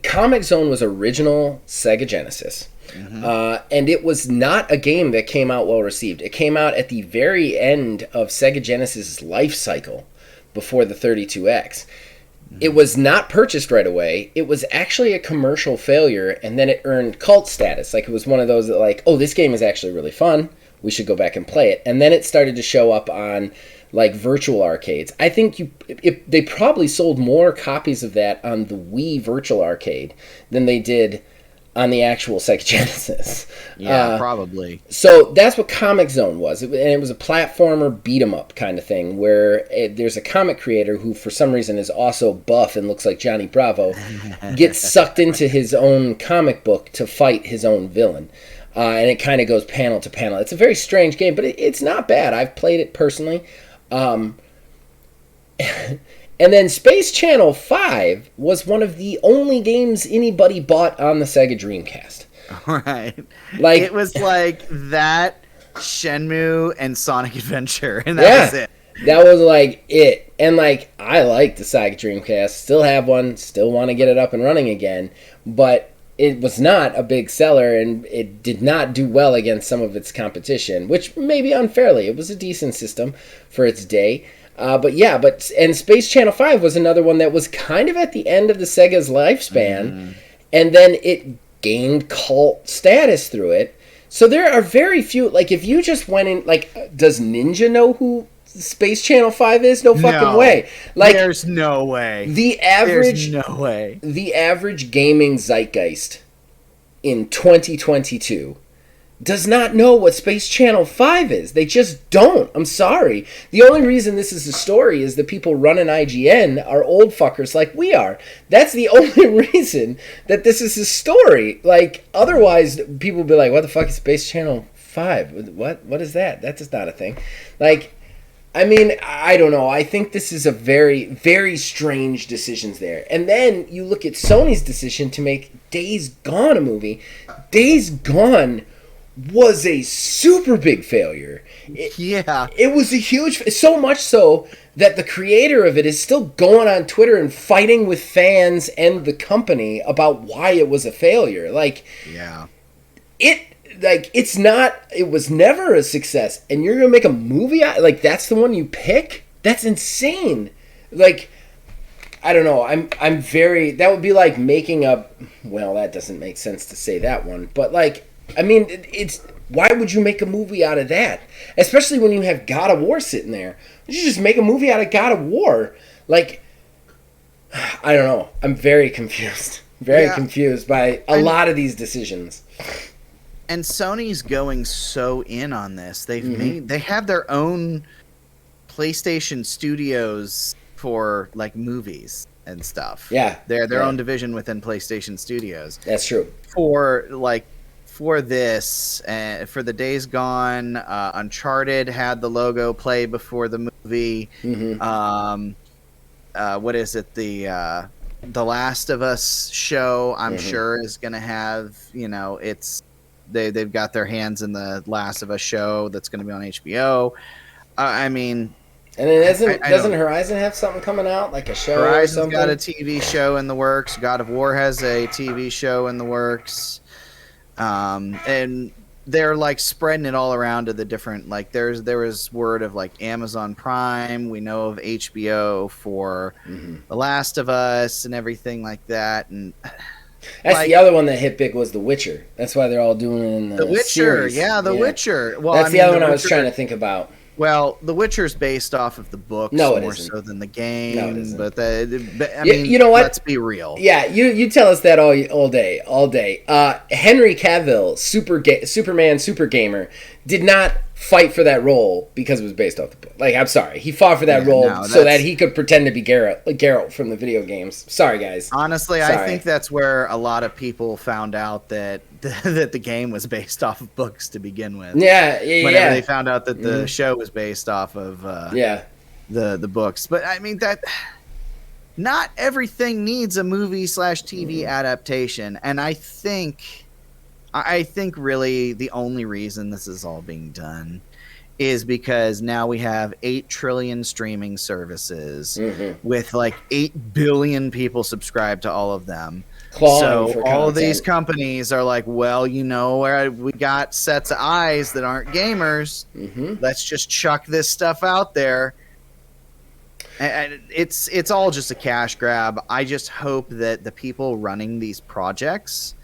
[SPEAKER 4] Comic Zone was original Sega Genesis. And it was not a game that came out well received. It came out at the very end of Sega Genesis' life cycle before the 32X. It was not purchased right away. It was actually a commercial failure, and then it earned cult status. Like, it was one of those that, like, oh, this game is actually really fun. We should go back and play it. And then it started to show up on, like, virtual arcades. I think they probably sold more copies of that on the Wii Virtual Arcade than they did on the actual Sega Genesis.
[SPEAKER 3] Yeah, probably.
[SPEAKER 4] So that's what Comic Zone was. And it was a platformer beat-em-up kind of thing where there's a comic creator who, for some reason, is also buff and looks like Johnny Bravo, gets sucked into his own comic book to fight his own villain. And it kind of goes panel to panel. It's a very strange game, but it's not bad. I've played it personally. And then Space Channel 5 was one of the only games anybody bought on the Sega Dreamcast.
[SPEAKER 3] Right.
[SPEAKER 4] Like,
[SPEAKER 3] it was like that, Shenmue, and Sonic Adventure, and that was it.
[SPEAKER 4] That was, like, it. And, like, I like the Sega Dreamcast. Still have one. Still want to get it up and running again. But it was not a big seller, and it did not do well against some of its competition, which maybe unfairly. It was a decent system for its day. And Space Channel 5 was another one that was kind of at the end of the Sega's lifespan, and then it gained cult status through it. So there are very few, like, if you just went in, like, does Ninja know who Space Channel 5 is? No fucking way. Like,
[SPEAKER 3] there's no way.
[SPEAKER 4] There's no way. The average gaming zeitgeist in 2022 does not know what Space Channel 5 is. They just don't. I'm sorry. The only reason this is a story is that people running IGN are old fuckers like we are. That's the only reason that this is a story. Like, otherwise, people would be like, what the fuck is Space Channel 5? What is that? That's just not a thing. Like, I mean, I don't know. I think this is a very, very strange decisions there. And then you look at Sony's decision to make Days Gone a movie. Days Gone was a super big failure. It was a huge, so much so that the creator of it is still going on Twitter and fighting with fans and the company about why it was a failure. Like, it was never a success, and you're gonna make a movie out, like, that's the one you pick? That's insane. Like, I don't know. I'm very, that would be like making a, well, that doesn't make sense to say that one, but like, I mean, it's, why would you make a movie out of that? Especially when you have God of War sitting there. You should just make a movie out of God of War. Like, I don't know. I'm very confused. Very confused by a lot of these decisions.
[SPEAKER 3] And Sony's going so in on this. They have their own PlayStation Studios for like movies and stuff.
[SPEAKER 4] Yeah.
[SPEAKER 3] They're their own division within PlayStation Studios.
[SPEAKER 4] That's true.
[SPEAKER 3] For this, for the Days Gone, Uncharted had the logo play before the movie. What is it? The Last of Us show, I'm sure, is going to have, they've got their hands in the Last of Us show that's going to be on HBO. I mean,
[SPEAKER 4] and then doesn't Horizon have something coming out, like a show or something?
[SPEAKER 3] Horizon's got a TV show in the works. God of War has a TV show in the works. And they're like spreading it all around to the different, like there was word of like Amazon Prime. We know of HBO for The Last of Us and everything like that. And
[SPEAKER 4] that's
[SPEAKER 3] like,
[SPEAKER 4] the other one that hit big was The Witcher. That's why they're all doing it in the
[SPEAKER 3] Witcher.
[SPEAKER 4] series.
[SPEAKER 3] Yeah, The Witcher. Well,
[SPEAKER 4] that's the other one I was trying to think about.
[SPEAKER 3] Well, The Witcher's based off of the books more so than the game.
[SPEAKER 4] No, it isn't.
[SPEAKER 3] But I mean,
[SPEAKER 4] you know what?
[SPEAKER 3] Let's be real.
[SPEAKER 4] Yeah, you tell us that all day. Henry Cavill, Superman, super gamer, did not fight for that role because it was based off the book. Like, I'm sorry, he fought for that role so that he could pretend to be Geralt from the video games. Sorry, guys.
[SPEAKER 3] Honestly, I think that's where a lot of people found out that the game was based off of books to begin with. Whenever they found out that the show was based off of the books. But I mean, that not everything needs a movie / TV adaptation, and I think really the only reason this is all being done is because now we have 8 trillion streaming services with like 8 billion people subscribed to all of them. So all of these companies are like, well, we got sets of eyes that aren't gamers. Let's just chuck this stuff out there. And it's all just a cash grab. I just hope that the people running these projects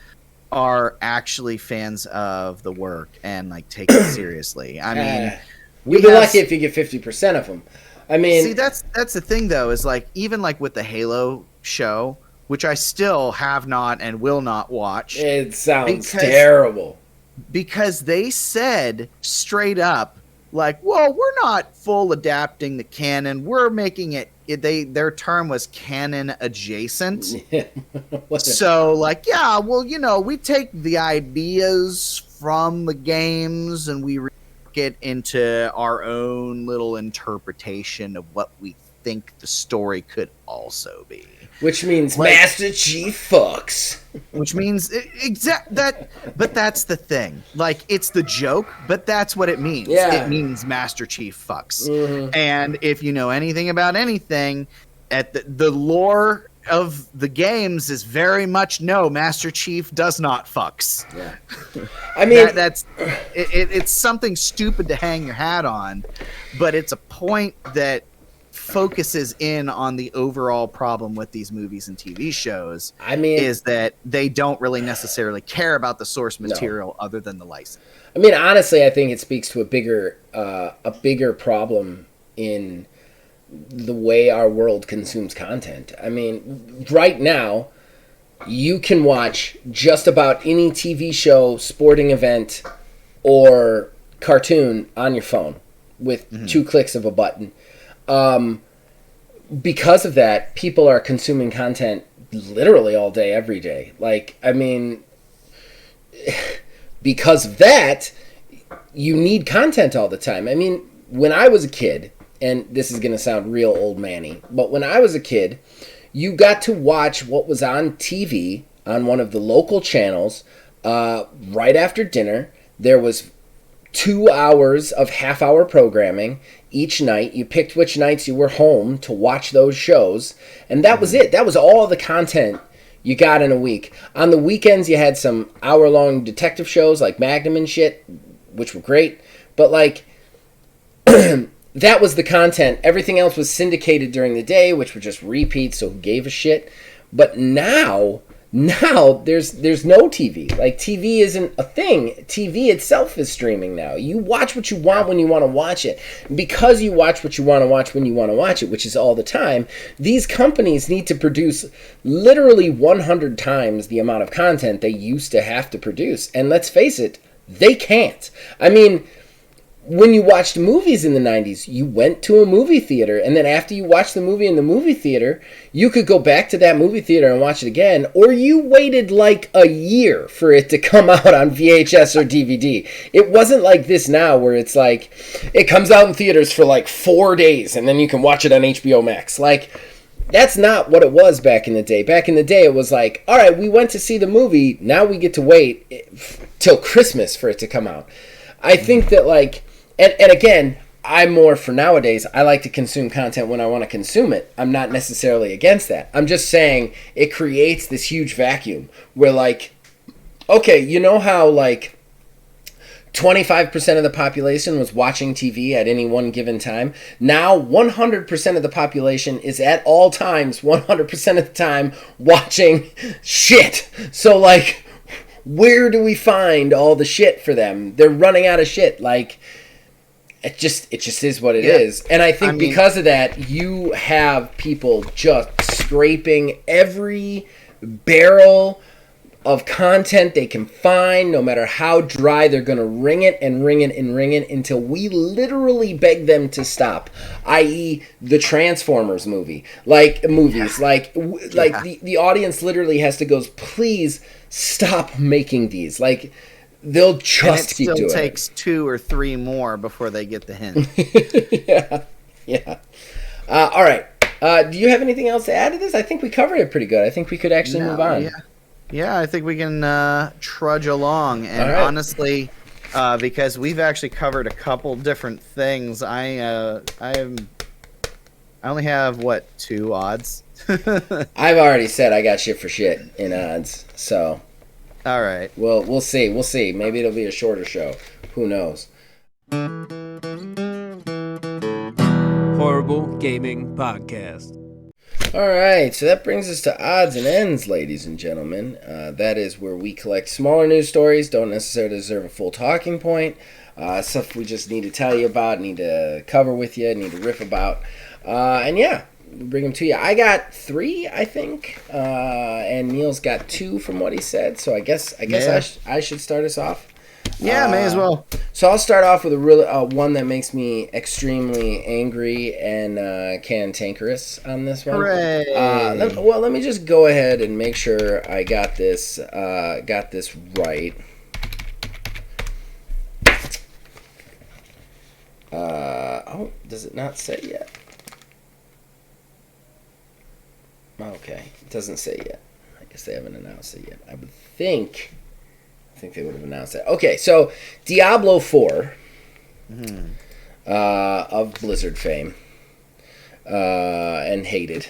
[SPEAKER 3] are actually fans of the work and like take it seriously. I mean,
[SPEAKER 4] we'd be lucky if you get 50% of them. I mean,
[SPEAKER 3] see, that's the thing though, is like even like with the Halo show, which I still have not and will not watch.
[SPEAKER 4] It sounds terrible.
[SPEAKER 3] Because they said straight up, like, well, we're not full adapting the canon. We're making it. Their term was canon adjacent. So, like, yeah, well, we take the ideas from the games and we work it into our own little interpretation of what we think the story could also be.
[SPEAKER 4] Which means Master Chief fucks.
[SPEAKER 3] Which means but that's the thing. Like, it's the joke, but that's what it means.
[SPEAKER 4] Yeah.
[SPEAKER 3] It means Master Chief fucks. And if you know anything about anything, at the lore of the games is very much no, Master Chief does not fucks.
[SPEAKER 4] Yeah. I mean,
[SPEAKER 3] it's something stupid to hang your hat on, but it's a point that focuses in on the overall problem with these movies and TV shows. I mean, is that they don't really necessarily care about the source material other than the license.
[SPEAKER 4] I mean, honestly, I think it speaks to a bigger problem in the way our world consumes content. I mean, right now, you can watch just about any TV show, sporting event, or cartoon on your phone with 2 clicks of a button. Because of that, people are consuming content literally all day, every day. Like, I mean, because of that, you need content all the time. I mean, when I was a kid, and this is going to sound real old manny, but when I was a kid, you got to watch what was on TV on one of the local channels right after dinner. There was 2 hours of half-hour programming each night. You picked which nights you were home to watch those shows, and that was it. That was all the content you got in a week. On the weekends, you had some hour-long detective shows like Magnum and shit, which were great, but like that was the content. Everything else was syndicated during the day, which were just repeats, so who gave a shit? But now there's no TV. Like, TV isn't a thing. TV itself is streaming now. You watch what you want when you want to watch it. Because you watch what you want to watch when you want to watch it, which is all the time, these companies need to produce literally 100 times the amount of content they used to have to produce. And let's face it, they can't. I mean, when you watched movies in the 90s, you went to a movie theater, and then after you watched the movie in the movie theater, you could go back to that movie theater and watch it again, or you waited like a year for it to come out on VHS or DVD. It wasn't like this now, where it's like, it comes out in theaters for like 4 days, and then you can watch it on HBO Max. Like, that's not what it was back in the day. Back in the day, it was like, all right, we went to see the movie, now we get to wait till Christmas for it to come out. I think that, like, and again, I'm more for nowadays. I like to consume content when I want to consume it. I'm not necessarily against that. I'm just saying it creates this huge vacuum where, like, okay, you know how, like, 25% of the population was watching TV at any one given time? Now 100% of the population is at all times, 100% of the time, watching shit. So, like, where do we find all the shit for them? They're running out of shit. Like, it just is what it is. And I think because of that, you have people just scraping every barrel of content they can find, no matter how dry. They're going to wring it and wring it and wring it until we literally beg them to stop, i.e. the Transformers movies. Like, the audience literally has to go, please stop making these. Like, they'll just keep doing it.
[SPEAKER 3] It still takes 2 or 3 more before they get the hint.
[SPEAKER 4] Yeah. All right. Do you have anything else to add to this? I think we covered it pretty good. I think we could actually move on.
[SPEAKER 3] Yeah, I think we can trudge along. And honestly, because we've actually covered a couple different things, I only have, 2 odds?
[SPEAKER 4] I've already said I got shit for shit in odds, so...
[SPEAKER 3] All right.
[SPEAKER 4] Well, we'll see. We'll see. Maybe it'll be a shorter show. Who knows?
[SPEAKER 5] Horrible Gaming Podcast.
[SPEAKER 4] All right. So that brings us to odds and ends, ladies and gentlemen. That is where we collect smaller news stories, don't necessarily deserve a full talking point. Stuff we just need to tell you about, need to cover with you, need to riff about. And yeah. Bring them to you. I got 3, I think, and Neil's got 2 from what he said. So I guess I should start us off.
[SPEAKER 3] Yeah, may as well.
[SPEAKER 4] So I'll start off with a real one that makes me extremely angry and cantankerous on this one.
[SPEAKER 3] Hooray!
[SPEAKER 4] Let me just go ahead and make sure I got this right. Does it not say yet? Okay, it doesn't say yet. I guess they haven't announced it yet. I think they would have announced it. Okay, so Diablo 4 of Blizzard fame and hated.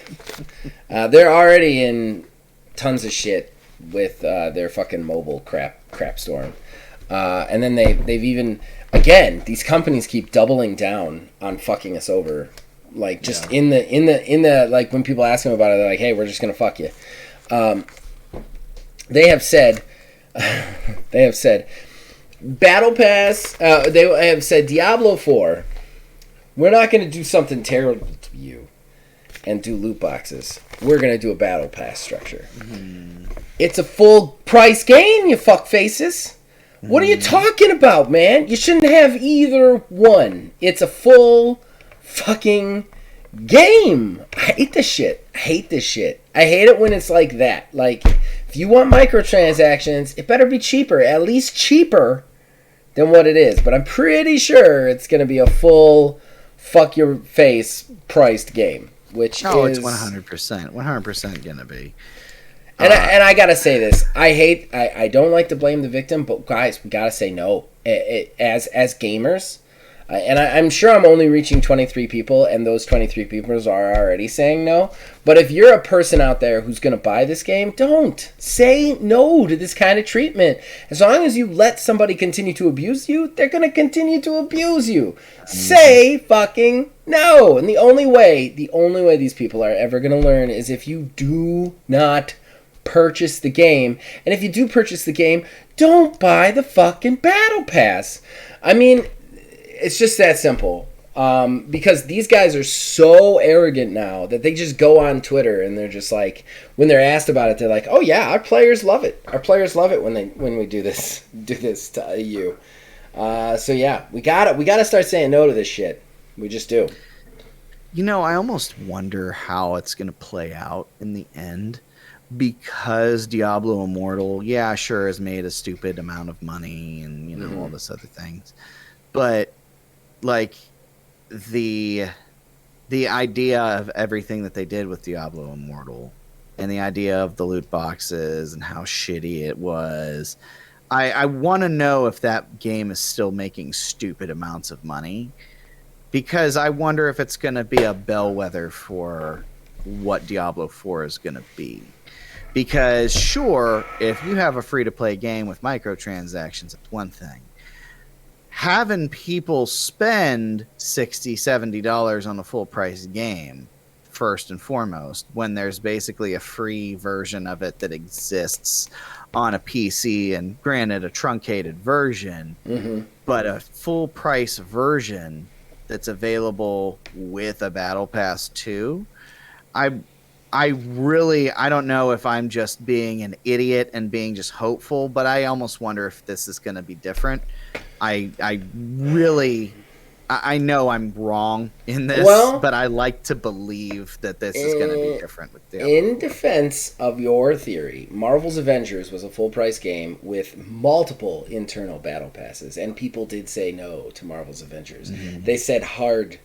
[SPEAKER 4] They're already in tons of shit with their fucking mobile crap storm. And then they've even, again, these companies keep doubling down on fucking us over. Like, just in the like, when people ask them about it, they're like, hey, we're just gonna fuck you. They have said Battle Pass, they have said Diablo 4, we're not gonna do something terrible to you and do loot boxes. We're gonna do a Battle Pass structure. It's a full price game, you fuck faces. What are you talking about, man? You shouldn't have either one. It's a full fucking game. I hate this shit. I hate it when it's like that. Like, if you want microtransactions, it better be cheaper. At least cheaper than what it is. But I'm pretty sure it's going to be a full fuck your face priced game. Which is...
[SPEAKER 3] it's 100%. 100% going to be.
[SPEAKER 4] And I gotta say this. I don't like to blame the victim, but guys, we gotta say no. as gamers. And I'm sure I'm only reaching 23 people, and those 23 people are already saying no. But if you're a person out there who's going to buy this game, don't say no to this kind of treatment. As long as you let somebody continue to abuse you, they're going to continue to abuse you. Say fucking no. And the only way these people are ever going to learn is if you do not purchase the game. And if you do purchase the game, don't buy the fucking battle pass. I mean, it's just that simple. Because these guys are so arrogant now that they just go on Twitter and they're just like, when they're asked about it, they're like, "Oh yeah, our players love it. Our players love it when we do this to you." So yeah, we gotta start saying no to this shit. We just do.
[SPEAKER 3] You know, I almost wonder how it's gonna play out in the end, because Diablo Immortal, yeah, sure, has made a stupid amount of money and all this other things, but like the idea of everything that they did with Diablo Immortal and the idea of the loot boxes and how shitty it was, I want to know if that game is still making stupid amounts of money, because I wonder if it's going to be a bellwether for what Diablo 4 is going to be. Because sure, if you have a free-to-play game with microtransactions, it's one thing. Having people spend $60, $70 on a full-price game, first and foremost, when there's basically a free version of it that exists on a PC, and granted a truncated version, but a full-price version that's available with a Battle Pass too, I don't know if I'm just being an idiot and being just hopeful, but I almost wonder if this is going to be different. I know I'm wrong in this, but I like to believe that this is going to be different with Diablo.
[SPEAKER 4] In defense of your theory, Marvel's Avengers was a full-price game with multiple internal battle passes, and people did say no to Marvel's Avengers. They said hard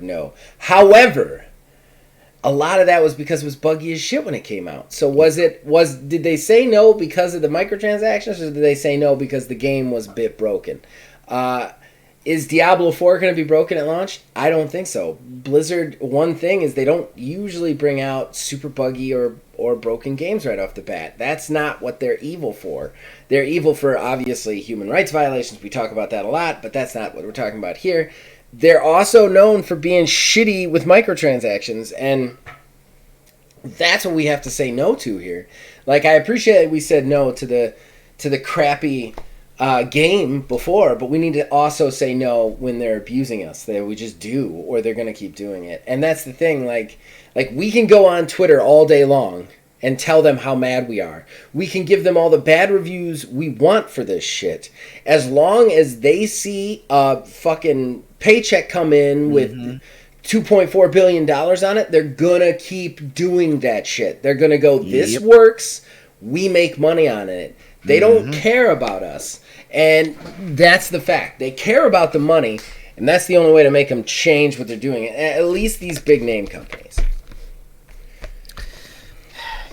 [SPEAKER 4] no. However, a lot of that was because it was buggy as shit when it came out. So did they say no because of the microtransactions, or did they say no because the game was a bit broken? Is Diablo 4 going to be broken at launch? I don't think so. Blizzard, one thing is they don't usually bring out super buggy or broken games right off the bat. That's not what they're evil for. They're evil for, obviously, human rights violations. We talk about that a lot, but that's not what we're talking about here. They're also known for being shitty with microtransactions, and that's what we have to say no to here. Like, I appreciate that we said no to the crappy game before, but we need to also say no when they're abusing us. That we just do, or they're going to keep doing it. And that's the thing. Like we can go on Twitter all day long and tell them how mad we are. We can give them all the bad reviews we want for this shit. As long as they see a fucking paycheck come in with $2.4 billion on it, they're gonna keep doing that shit. They're gonna go, this works, we make money on it. They don't care about us. And that's the fact. They care about the money, and that's the only way to make them change what they're doing. At least these big name companies.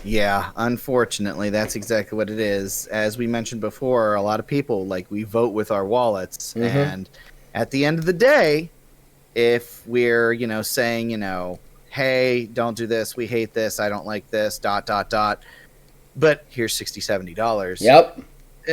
[SPEAKER 3] Yeah, unfortunately, that's exactly what it is. As we mentioned before, a lot of people, we vote with our wallets. And at the end of the day, if we're, saying, hey, don't do this, we hate this, I don't like this, ... but here's $60, $70.
[SPEAKER 4] Yep.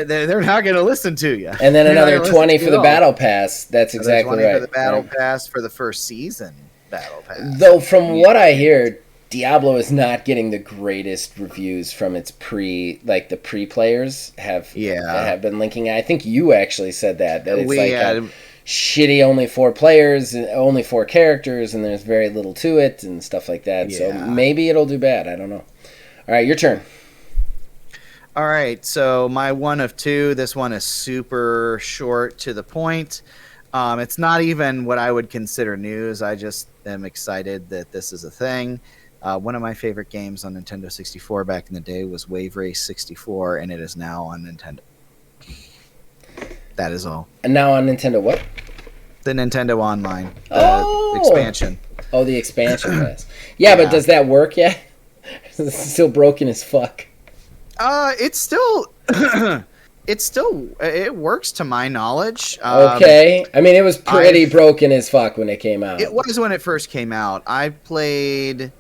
[SPEAKER 3] They're not going to listen to you.
[SPEAKER 4] And then another 20 for the Battle Pass. That's exactly right.
[SPEAKER 3] For the Battle Pass for the first season Battle Pass.
[SPEAKER 4] Though from what I hear, Diablo is not getting the greatest reviews from its the pre-players have been linking. I think you actually said that it's shitty, only 4 players, only 4 characters, and there's very little to it and stuff like that. Yeah. So maybe it'll do bad. I don't know. All right, your turn.
[SPEAKER 3] All right, so my one of 2. This one is super short to the point. It's not even what I would consider news. I just am excited that this is a thing. One of my favorite games on Nintendo 64 back in the day was Wave Race 64, and it is now on Nintendo. That is all. And now on Nintendo what? The Nintendo Online. Expansion. Oh, the expansion, yes. Yeah, but does that work yet? It's still broken as fuck. It's still It still it works to my knowledge.
[SPEAKER 4] Okay. I mean, it was pretty broken as fuck when it came out.
[SPEAKER 3] It was when it first came out. I played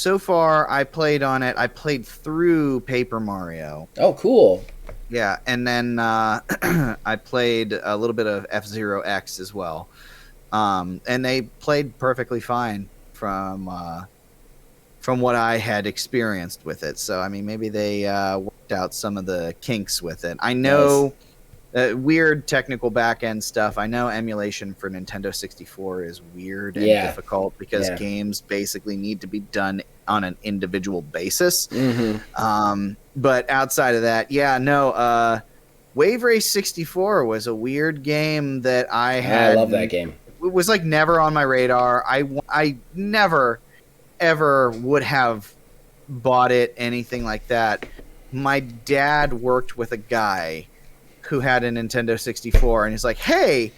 [SPEAKER 3] on it. I played through Paper Mario.
[SPEAKER 4] Oh, cool.
[SPEAKER 3] Yeah, and then I played a little bit of F-Zero X as well. And they played perfectly fine from what I had experienced with it. So, I mean, maybe they worked out some of the kinks with it. I know weird technical back-end stuff. I know emulation for Nintendo 64 is weird and difficult because games basically need to be done on an individual basis.
[SPEAKER 4] Mm-hmm.
[SPEAKER 3] But outside of that, Wave Race 64 was a weird game that I had.
[SPEAKER 4] I love that game.
[SPEAKER 3] It was like never on my radar. I never ever would have bought it, anything like that. My dad worked with a guy who had a Nintendo 64, and he's like, hey,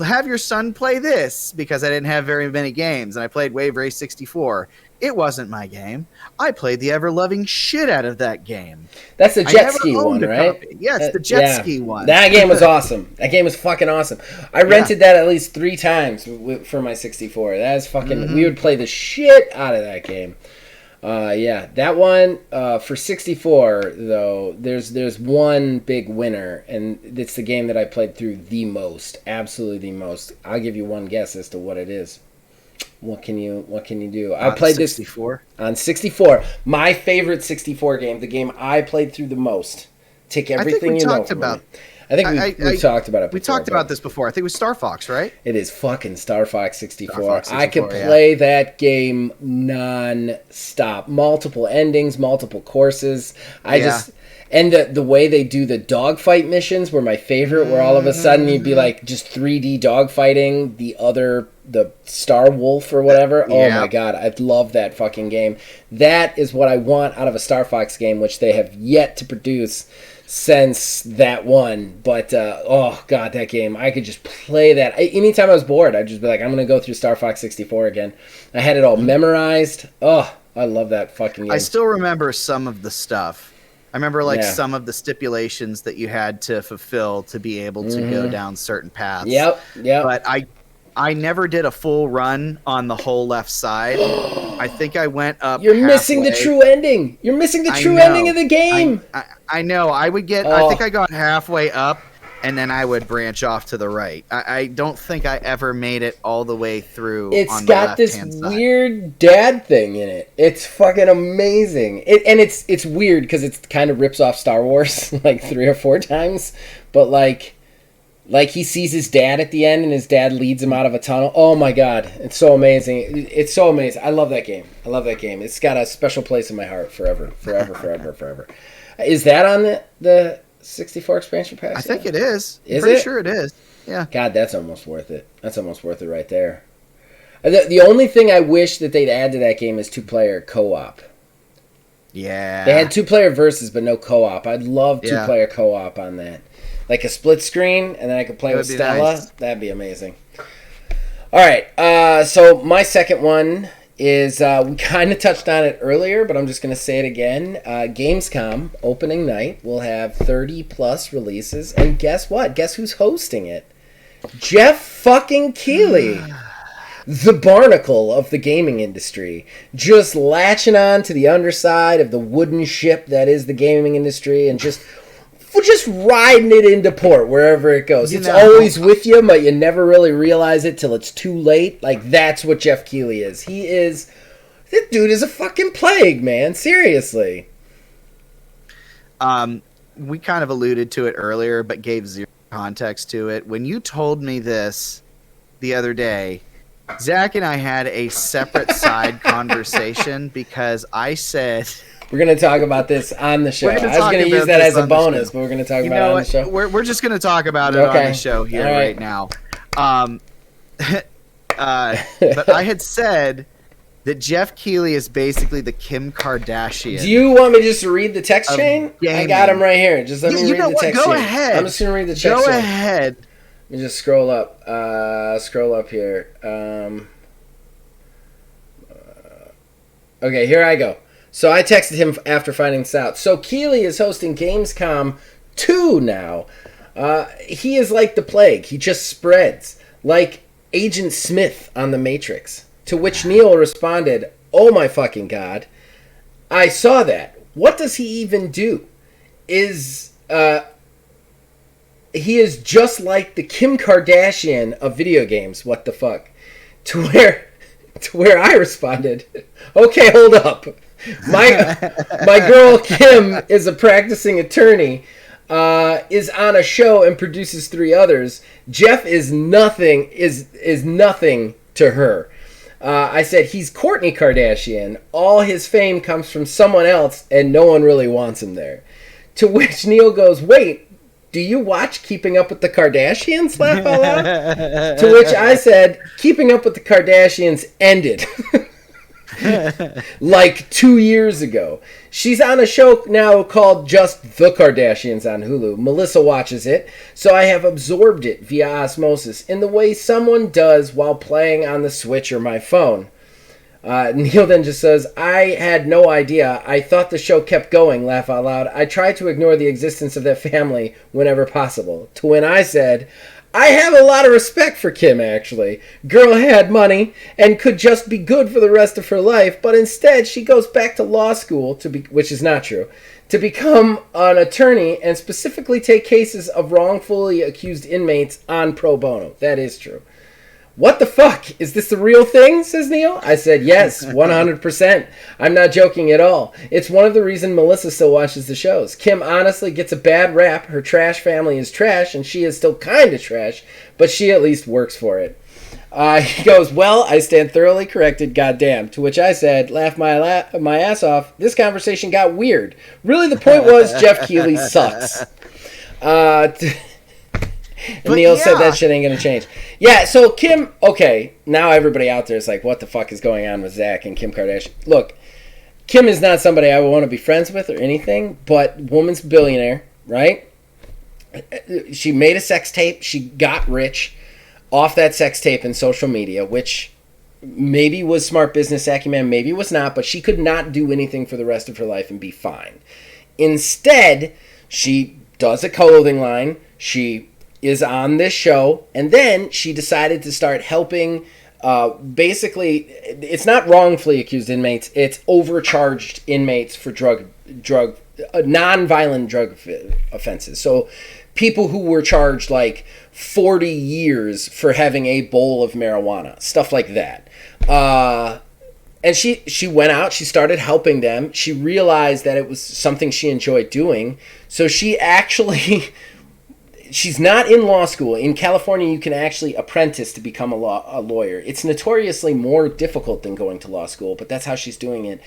[SPEAKER 3] have your son play this, because I didn't have very many games, and I played Wave Race 64. It wasn't my game. I played the ever-loving shit out of that game.
[SPEAKER 4] That's the jet ski one, right?
[SPEAKER 3] Yeah, it's the jet ski one.
[SPEAKER 4] That game was awesome. That game was fucking awesome. I rented that at least 3 times for my 64. That is fucking... We would play the shit out of that game. That one, for 64, though, there's one big winner, and it's the game that I played through the most. Absolutely the most. I'll give you one guess as to what it is. What can you do? I played
[SPEAKER 3] 64?
[SPEAKER 4] This on 64. My favorite 64 game, the game I played through the most. Take everything you know from it. I think we've talked about it before.
[SPEAKER 3] We talked about this before. I think it was Star Fox, right?
[SPEAKER 4] It is fucking Star Fox 64.
[SPEAKER 3] Star Fox 64,
[SPEAKER 4] I could play that game non-stop. Multiple endings, multiple courses. And the way they do the dogfight missions were my favorite, where all of a sudden you'd be like just 3D dogfighting the Star Wolf or whatever.
[SPEAKER 3] Yeah.
[SPEAKER 4] Oh my god, I love that fucking game. That is what I want out of a Star Fox game, which they have yet to produce since that one. But oh god, that game, I could just play that anytime I was bored. I'd just be like, I'm gonna go through Star Fox 64 again. I had it all memorized. Oh, I love that fucking game.
[SPEAKER 3] I still remember some of the stuff. I remember some of the stipulations that you had to fulfill to be able to go down certain paths.
[SPEAKER 4] Yep.
[SPEAKER 3] But I never did a full run on the whole left side. I think I went up.
[SPEAKER 4] You're missing the true ending. You're missing the true ending of the game.
[SPEAKER 3] I know. I would get. I think I got halfway up, and then I would branch off to the right. I don't think I ever made it all the way through.
[SPEAKER 4] It's got this weird dad thing in it. It's fucking amazing. It's weird because it kind of rips off Star Wars like 3 or 4 times, but like he sees his dad at the end, and his dad leads him out of a tunnel. Oh my god, it's so amazing. It's so amazing. I love that game. It's got a special place in my heart forever. Is that on the 64 expansion pack?
[SPEAKER 3] I think it is.
[SPEAKER 4] Is
[SPEAKER 3] Pretty
[SPEAKER 4] it?
[SPEAKER 3] sure it is. Yeah.
[SPEAKER 4] God, that's almost worth it. That's almost worth it right there. The only thing I wish that they'd add to that game is 2-player co-op.
[SPEAKER 3] Yeah.
[SPEAKER 4] They had 2-player versus, but no co-op. I'd love 2-player co-op on that. Like a split screen, and then I could play with Stella. Nice. That'd be amazing. All right, so my second one is, we kind of touched on it earlier, but I'm just going to say it again. Gamescom, opening night, will have 30-plus releases, and guess what? Guess who's hosting it? Jeff fucking Keighley. The barnacle of the gaming industry. Just latching on to the underside of the wooden ship that is the gaming industry, and just riding it into port wherever it goes. It's always with you, but you never really realize it till it's too late. Like, that's what Jeff Keighley is. This dude is a fucking plague, man. Seriously.
[SPEAKER 3] We kind of alluded to it earlier, but gave zero context to it. When you told me this the other day, Zach and I had a separate side conversation because I said...
[SPEAKER 4] We're going to talk about this on the show. I was going to use that as a bonus, but we're going to talk about it on the show.
[SPEAKER 3] We're just going to talk about it on the show here right now. But I had said that Jeff Keighley is basically the Kim Kardashian.
[SPEAKER 4] Do you want me just to read the text chain? I got him right here. Just let me read the text chain.
[SPEAKER 3] Go ahead.
[SPEAKER 4] I'm just going to read the text chain.
[SPEAKER 3] Go ahead.
[SPEAKER 4] Let me just scroll up. Scroll up here. Okay, here I go. So I texted him after finding this out. So Keighley is hosting Gamescom 2 now. He is like the plague. He just spreads. Like Agent Smith on The Matrix. To which Neil responded, "Oh my fucking God. I saw that. What does he even do? He is just like the Kim Kardashian of video games. What the fuck?" To where I responded, "Okay, hold up. My girl Kim is a practicing attorney, is on a show and produces 3 others. Jeff is nothing to her." I said, "He's Kourtney Kardashian. All his fame comes from someone else, and no one really wants him there." To which Neil goes, "Wait, do you watch Keeping Up with the Kardashians?" Laugh out loud. To which I said, "Keeping Up with the Kardashians ended." Like 2 years ago. She's on a show now called Just the Kardashians on Hulu. Melissa watches it, so I have absorbed it via osmosis in the way someone does while playing on the Switch or my phone. Neil then just says, "I had no idea. I thought the show kept going," laugh out loud. "I try to ignore the existence of that family whenever possible." To when I said, "I have a lot of respect for Kim, actually. Girl had money and could just be good for the rest of her life, but instead she goes back to law school, which is not true, to become an attorney and specifically take cases of wrongfully accused inmates on pro bono." That is true. "What the fuck? Is this the real thing?" says Neil. I said, "Yes, 100%. I'm not joking at all. It's one of the reasons Melissa still watches the shows. Kim honestly gets a bad rap. Her trash family is trash, and she is still kind of trash, but she at least works for it." He goes, "Well, I stand thoroughly corrected, goddamn." To which I said, laugh my ass off, "This conversation got weird. Really, the point was Jeff Keighley sucks." And Neil said that shit ain't gonna change. Yeah, so Kim, okay, now everybody out there is like, what the fuck is going on with Zach and Kim Kardashian? Look, Kim is not somebody I would want to be friends with or anything, but woman's billionaire, right? She made a sex tape. She got rich off that sex tape and social media, which maybe was smart business acumen, maybe was not, but she could not do anything for the rest of her life and be fine. Instead, she does a clothing line. She is on this show, and then she decided to start helping, basically, it's not wrongfully accused inmates, it's overcharged inmates for non-violent drug offenses. So people who were charged like 40 years for having a bowl of marijuana, stuff like that. And she went out, she started helping them. She realized that it was something she enjoyed doing. So she actually... She's not in law school. In California, you can actually apprentice to become a lawyer. It's notoriously more difficult than going to law school, but that's how she's doing it.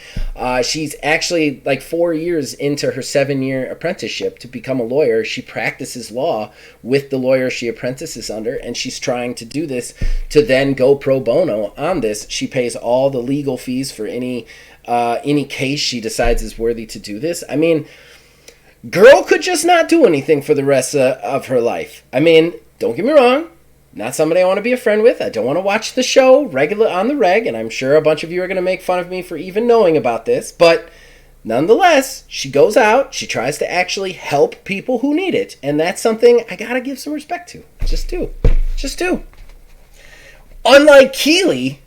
[SPEAKER 4] She's actually like 4 years into her 7-year apprenticeship to become a lawyer. She practices law with the lawyer she apprentices under, and she's trying to do this to then go pro bono on this. She pays all the legal fees for any case she decides is worthy to do this. I mean, girl could just not do anything for the rest of her life. I mean, don't get me wrong. Not somebody I want to be a friend with. I don't want to watch the show regular on the reg, and I'm sure a bunch of you are going to make fun of me for even knowing about this. But nonetheless, she goes out. She tries to actually help people who need it, and that's something I got to give some respect to. Just do. Unlike Keely,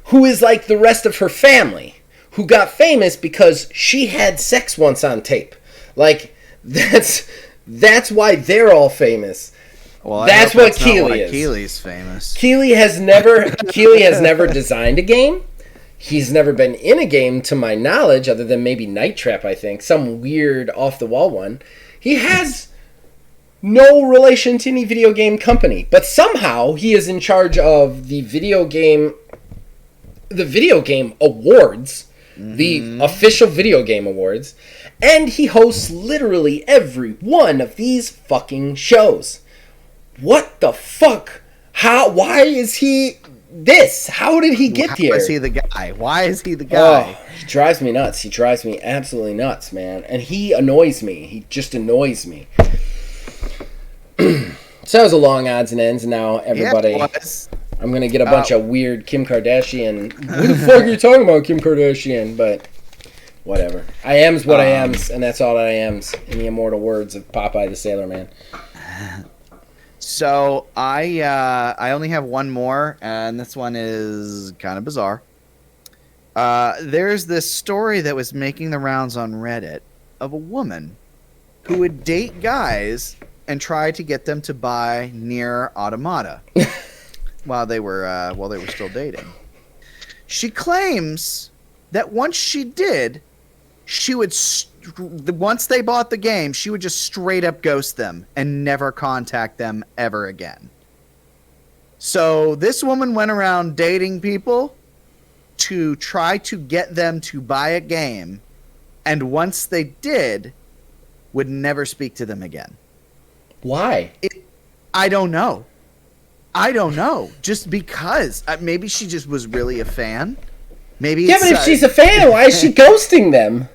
[SPEAKER 4] who is like the rest of her family, who got famous because she had sex once on tape. Like, that's why they're all famous.
[SPEAKER 3] Well,
[SPEAKER 4] that's what Keely is.
[SPEAKER 3] Keely's famous.
[SPEAKER 4] Keely has never designed a game. He's never been in a game, to my knowledge, other than maybe Night Trap, I think. Some weird off-the-wall one. He has no relation to any video game company. But somehow, he is in charge of the video game awards. Mm-hmm. The official video game awards. And he hosts literally every one of these fucking shows. What the fuck? Why is he this? How did he get here?
[SPEAKER 3] Why is he the guy? Why is he the guy?
[SPEAKER 4] Oh, he drives me nuts. He drives me absolutely nuts, man. And he annoys me. He just annoys me. So that was a long odds and ends, and now everybody...
[SPEAKER 3] Yeah, it was.
[SPEAKER 4] I'm going to get a bunch of weird Kim Kardashian... What the fuck are you talking about, Kim Kardashian? But Whatever. I am's what I am's, and that's all that I am's, in the immortal words of Popeye the Sailor Man.
[SPEAKER 3] So I only have one more, and this one is kind of bizarre. There's this story that was making the rounds on Reddit of a woman who would date guys and try to get them to buy Nier Automata while they were still dating. She claims that once she did, she would once they bought the game, she would just straight up ghost them and never contact them ever again. So this woman went around dating people to try to get them to buy a game, and once they did, would never speak to them again.
[SPEAKER 4] Why?
[SPEAKER 3] I don't know. Just because. Maybe she just was really a fan. Maybe.
[SPEAKER 4] Yeah, but if she's a fan, why is she ghosting them?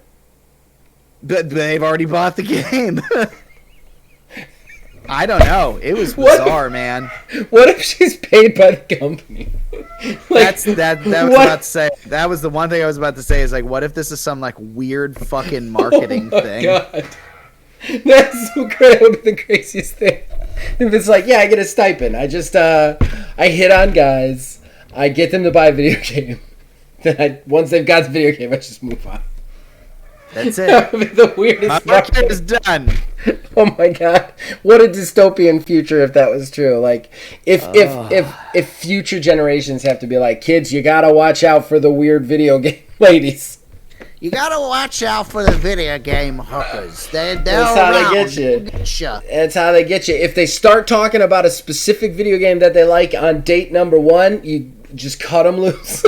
[SPEAKER 3] But they've already bought the game. I don't know. It was bizarre, man.
[SPEAKER 4] What if she's paid by the company?
[SPEAKER 3] That was about to say. That was the one thing I was about to say. Is like, what if this is some like weird fucking marketing thing?
[SPEAKER 4] God. That's so great. That would be the craziest thing. If it's like, yeah, I get a stipend. I just I hit on guys. I get them to buy a video game. Then once they've got the video game, I just move on.
[SPEAKER 3] That's it.
[SPEAKER 4] That would be the weirdest.
[SPEAKER 3] My market is done.
[SPEAKER 4] Oh my god! What a dystopian future if that was true. Like, if future generations have to be like, kids, you gotta watch out for the weird video game ladies.
[SPEAKER 3] You gotta watch out for the video game hookers. That's
[SPEAKER 4] how they get you. That's how they get you. If they start talking about a specific video game that they like on date number 1, you just cut them loose.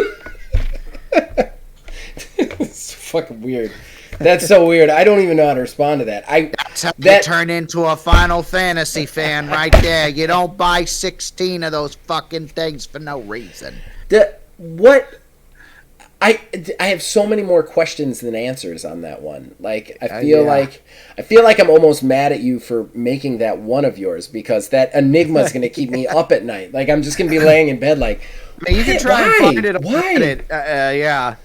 [SPEAKER 4] It's fucking weird. That's so weird. I don't even know how to respond to that.
[SPEAKER 3] That's how you turn into a Final Fantasy fan right there. You don't buy 16 of those fucking things for no reason.
[SPEAKER 4] I have so many more questions than answers on that one. Like I feel like I'm almost mad at you for making that one of yours, because that enigma is going to keep me up at night. Like I'm just going to be laying in bed like,
[SPEAKER 3] you can try and find it.
[SPEAKER 4] Why?
[SPEAKER 3] Yeah.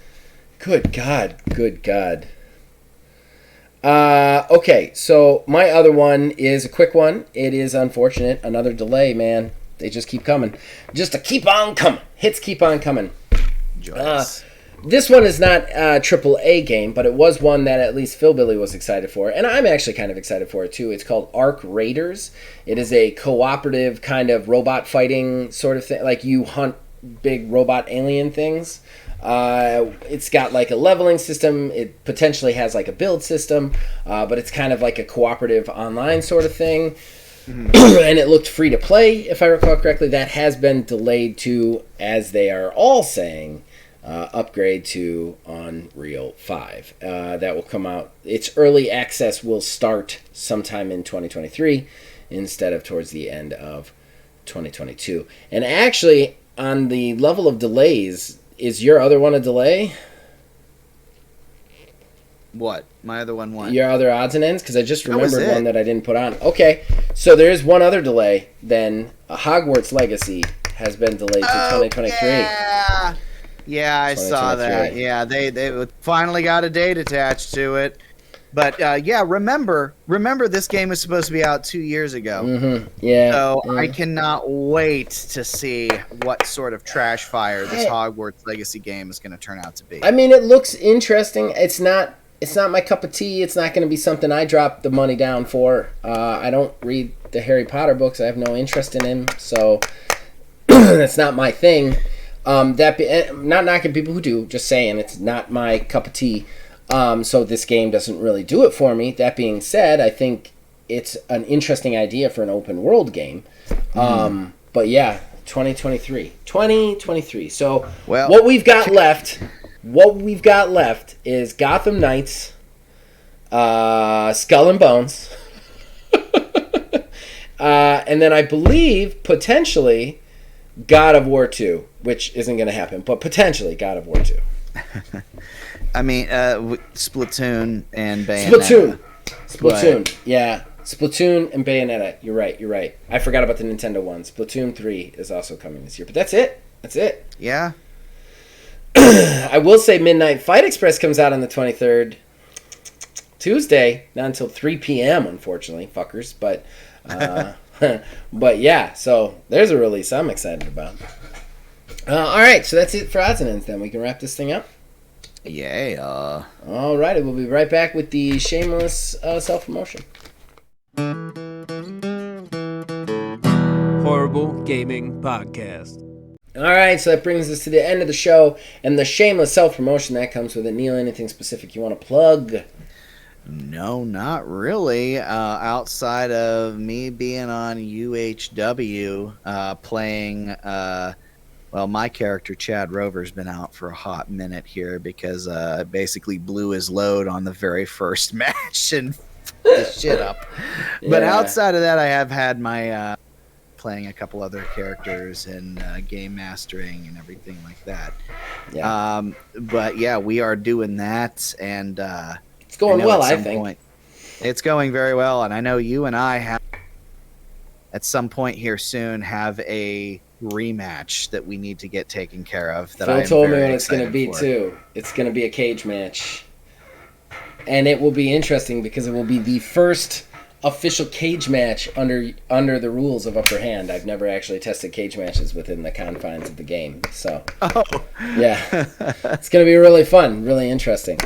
[SPEAKER 4] Good God. Good God. Okay, so my other one is a quick one. It is unfortunate. Another delay, man. They just keep coming. Just to keep on coming. Hits keep on coming. This one is not a AAA game, but it was one that at least Phil Billy was excited for, and I'm actually kind of excited for it too. It's called Ark Raiders. It is a cooperative kind of robot fighting sort of thing. Like you hunt big robot alien things. It's got like a leveling system. It potentially has like a build system, but it's kind of like a cooperative online sort of thing. And it looked free to play, if I recall correctly. That has been delayed to, as they are all saying, upgrade to Unreal 5. That will come out. Its early access will start sometime in 2023 instead of towards the end of 2022. And actually, on the level of delays, is your other one a delay?
[SPEAKER 3] What? My other one what?
[SPEAKER 4] Your other odds and ends? Because I just remembered one that I didn't put on. Okay, so there is one other delay. Then Hogwarts Legacy has been delayed to 2023.
[SPEAKER 3] Yeah, I saw that. Yeah, they finally got a date attached to it. But yeah, remember this game was supposed to be out 2 years ago.
[SPEAKER 4] Mm-hmm. Yeah.
[SPEAKER 3] So I cannot wait to see what sort of trash fire this Hogwarts Legacy game is going to turn out to be.
[SPEAKER 4] I mean, it looks interesting. It's not my cup of tea. It's not going to be something I drop the money down for. I don't read the Harry Potter books. I have no interest in them, so that's not my thing. Not knocking people who do, just saying it's not my cup of tea. So this game doesn't really do it for me. That being said, I think it's an interesting idea for an open world game. But yeah, 2023. So what we've got left is Gotham Knights, Skull and Bones, and then I believe potentially God of War 2, which isn't going to happen, but potentially God of War 2.
[SPEAKER 3] I mean, Splatoon and Bayonetta.
[SPEAKER 4] Splatoon, yeah. Splatoon and Bayonetta. You're right. I forgot about the Nintendo one. Splatoon 3 is also coming this year. But that's it.
[SPEAKER 3] Yeah.
[SPEAKER 4] I will say Midnight Fight Express comes out on the 23rd. Tuesday, not until 3 p.m., unfortunately, fuckers. But, but yeah, so there's a release I'm excited about. All right, so that's it for odds and ends then. We can wrap this thing up.
[SPEAKER 3] Yeah.
[SPEAKER 4] All righty, we'll be right back with the shameless self-promotion.
[SPEAKER 5] Horrible Gaming Podcast.
[SPEAKER 4] All right, so that brings us to the end of the show and the shameless self-promotion that comes with it. Neil, anything specific you want to plug?
[SPEAKER 3] No, not really. Outside of me being on UHW, playing. Well, my character Chad Rover's been out for a hot minute here because basically blew his load on the very first match and fucked the shit up. Yeah. But outside of that, I have had my playing a couple other characters and game mastering and everything like that. Yeah. But yeah, we are doing that and.
[SPEAKER 4] It's going well, I think.
[SPEAKER 3] It's going very well, and I know you and I have, at some point here soon, have a rematch that we need to get taken care of. That
[SPEAKER 4] Phil told me what it's going to be, too. It's going to be a cage match. And it will be interesting because it will be the first official cage match under the rules of Upper Hand. I've never actually tested cage matches within the confines of the game. So, yeah. It's going to be really fun, really interesting.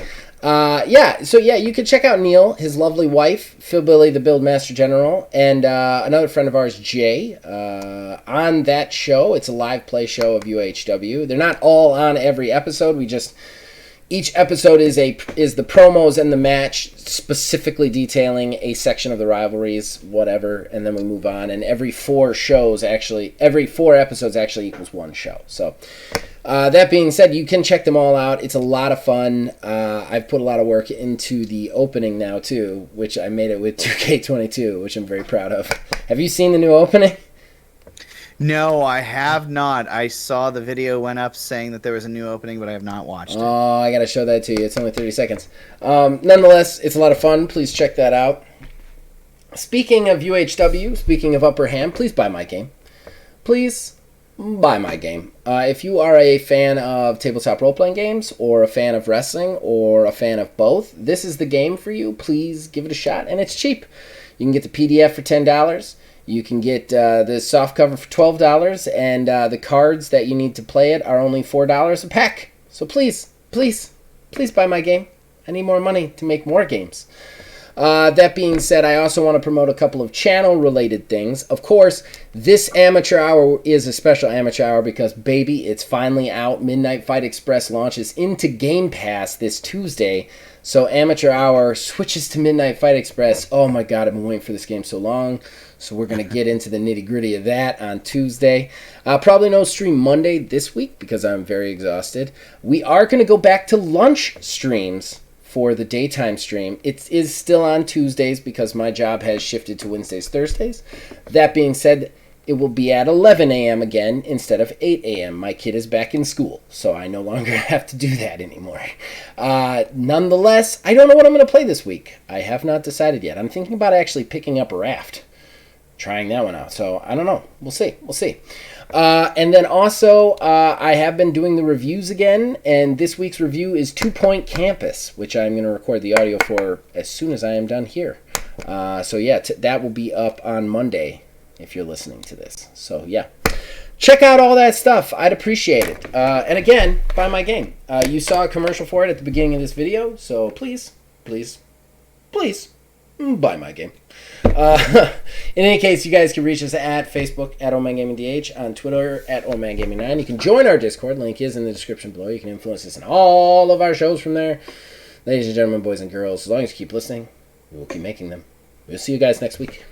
[SPEAKER 4] You can check out Neil, his lovely wife, Phil Billy, the Build Master General, and another friend of ours, Jay, on that show. It's a live play show of UHW. They're not all on every episode. Each episode is the promos and the match, specifically detailing a section of the rivalries, whatever, and then we move on. And every 4 episodes actually equals one show. So. That being said, you can check them all out. It's a lot of fun. I've put a lot of work into the opening now, too, which I made it with 2K22, which I'm very proud of. Have you seen the new opening?
[SPEAKER 3] No, I have not. I saw the video went up saying that there was a new opening, but I have not watched it.
[SPEAKER 4] Oh, I got to show that to you. It's only 30 seconds. Nonetheless, it's a lot of fun. Please check that out. Speaking of UHW, speaking of Upper Hand, please buy my game. Please buy my game. If you are a fan of tabletop role-playing games or a fan of wrestling or a fan of both, this is the game for you. Please give it a shot, and it's cheap. You can get the PDF for $10. You can get the soft cover for $12, and the cards that you need to play it are only $4 a pack. So please, please, please buy my game. I need more money to make more games. That being said, I also want to promote a couple of channel-related things. Of course, this amateur hour is a special amateur hour because, baby, it's finally out. Midnight Fight Express launches into Game Pass this Tuesday. So amateur hour switches to Midnight Fight Express. Oh my god, I've been waiting for this game so long. So we're going to get into the nitty-gritty of that on Tuesday. Probably no stream Monday this week because I'm very exhausted. We are going to go back to lunch streams for the daytime stream. It is still on Tuesdays because my job has shifted to Wednesdays, Thursdays. That being said, it will be at 11 a.m. again instead of 8 a.m. My kid is back in school, so I no longer have to do that anymore. Nonetheless, I don't know what I'm going to play this week. I have not decided yet. I'm thinking about actually picking up a Raft, trying that one out. So I don't know. We'll see. And then also, I have been doing the reviews again, and this week's review is 2 Point Campus, which I'm going to record the audio for as soon as I am done here. That will be up on Monday if you're listening to this. So yeah, check out all that stuff. I'd appreciate it. And again, buy my game. You saw a commercial for it at the beginning of this video, so please, please, please buy my game. In any case, you guys can reach us at Facebook at OldManGamingDH, on Twitter at OldManGaming9. You can join our Discord. Link is in the description below. You can influence us in all of our shows from there. Ladies and gentlemen, boys and girls, as long as you keep listening, we will keep making them. We'll see you guys next week.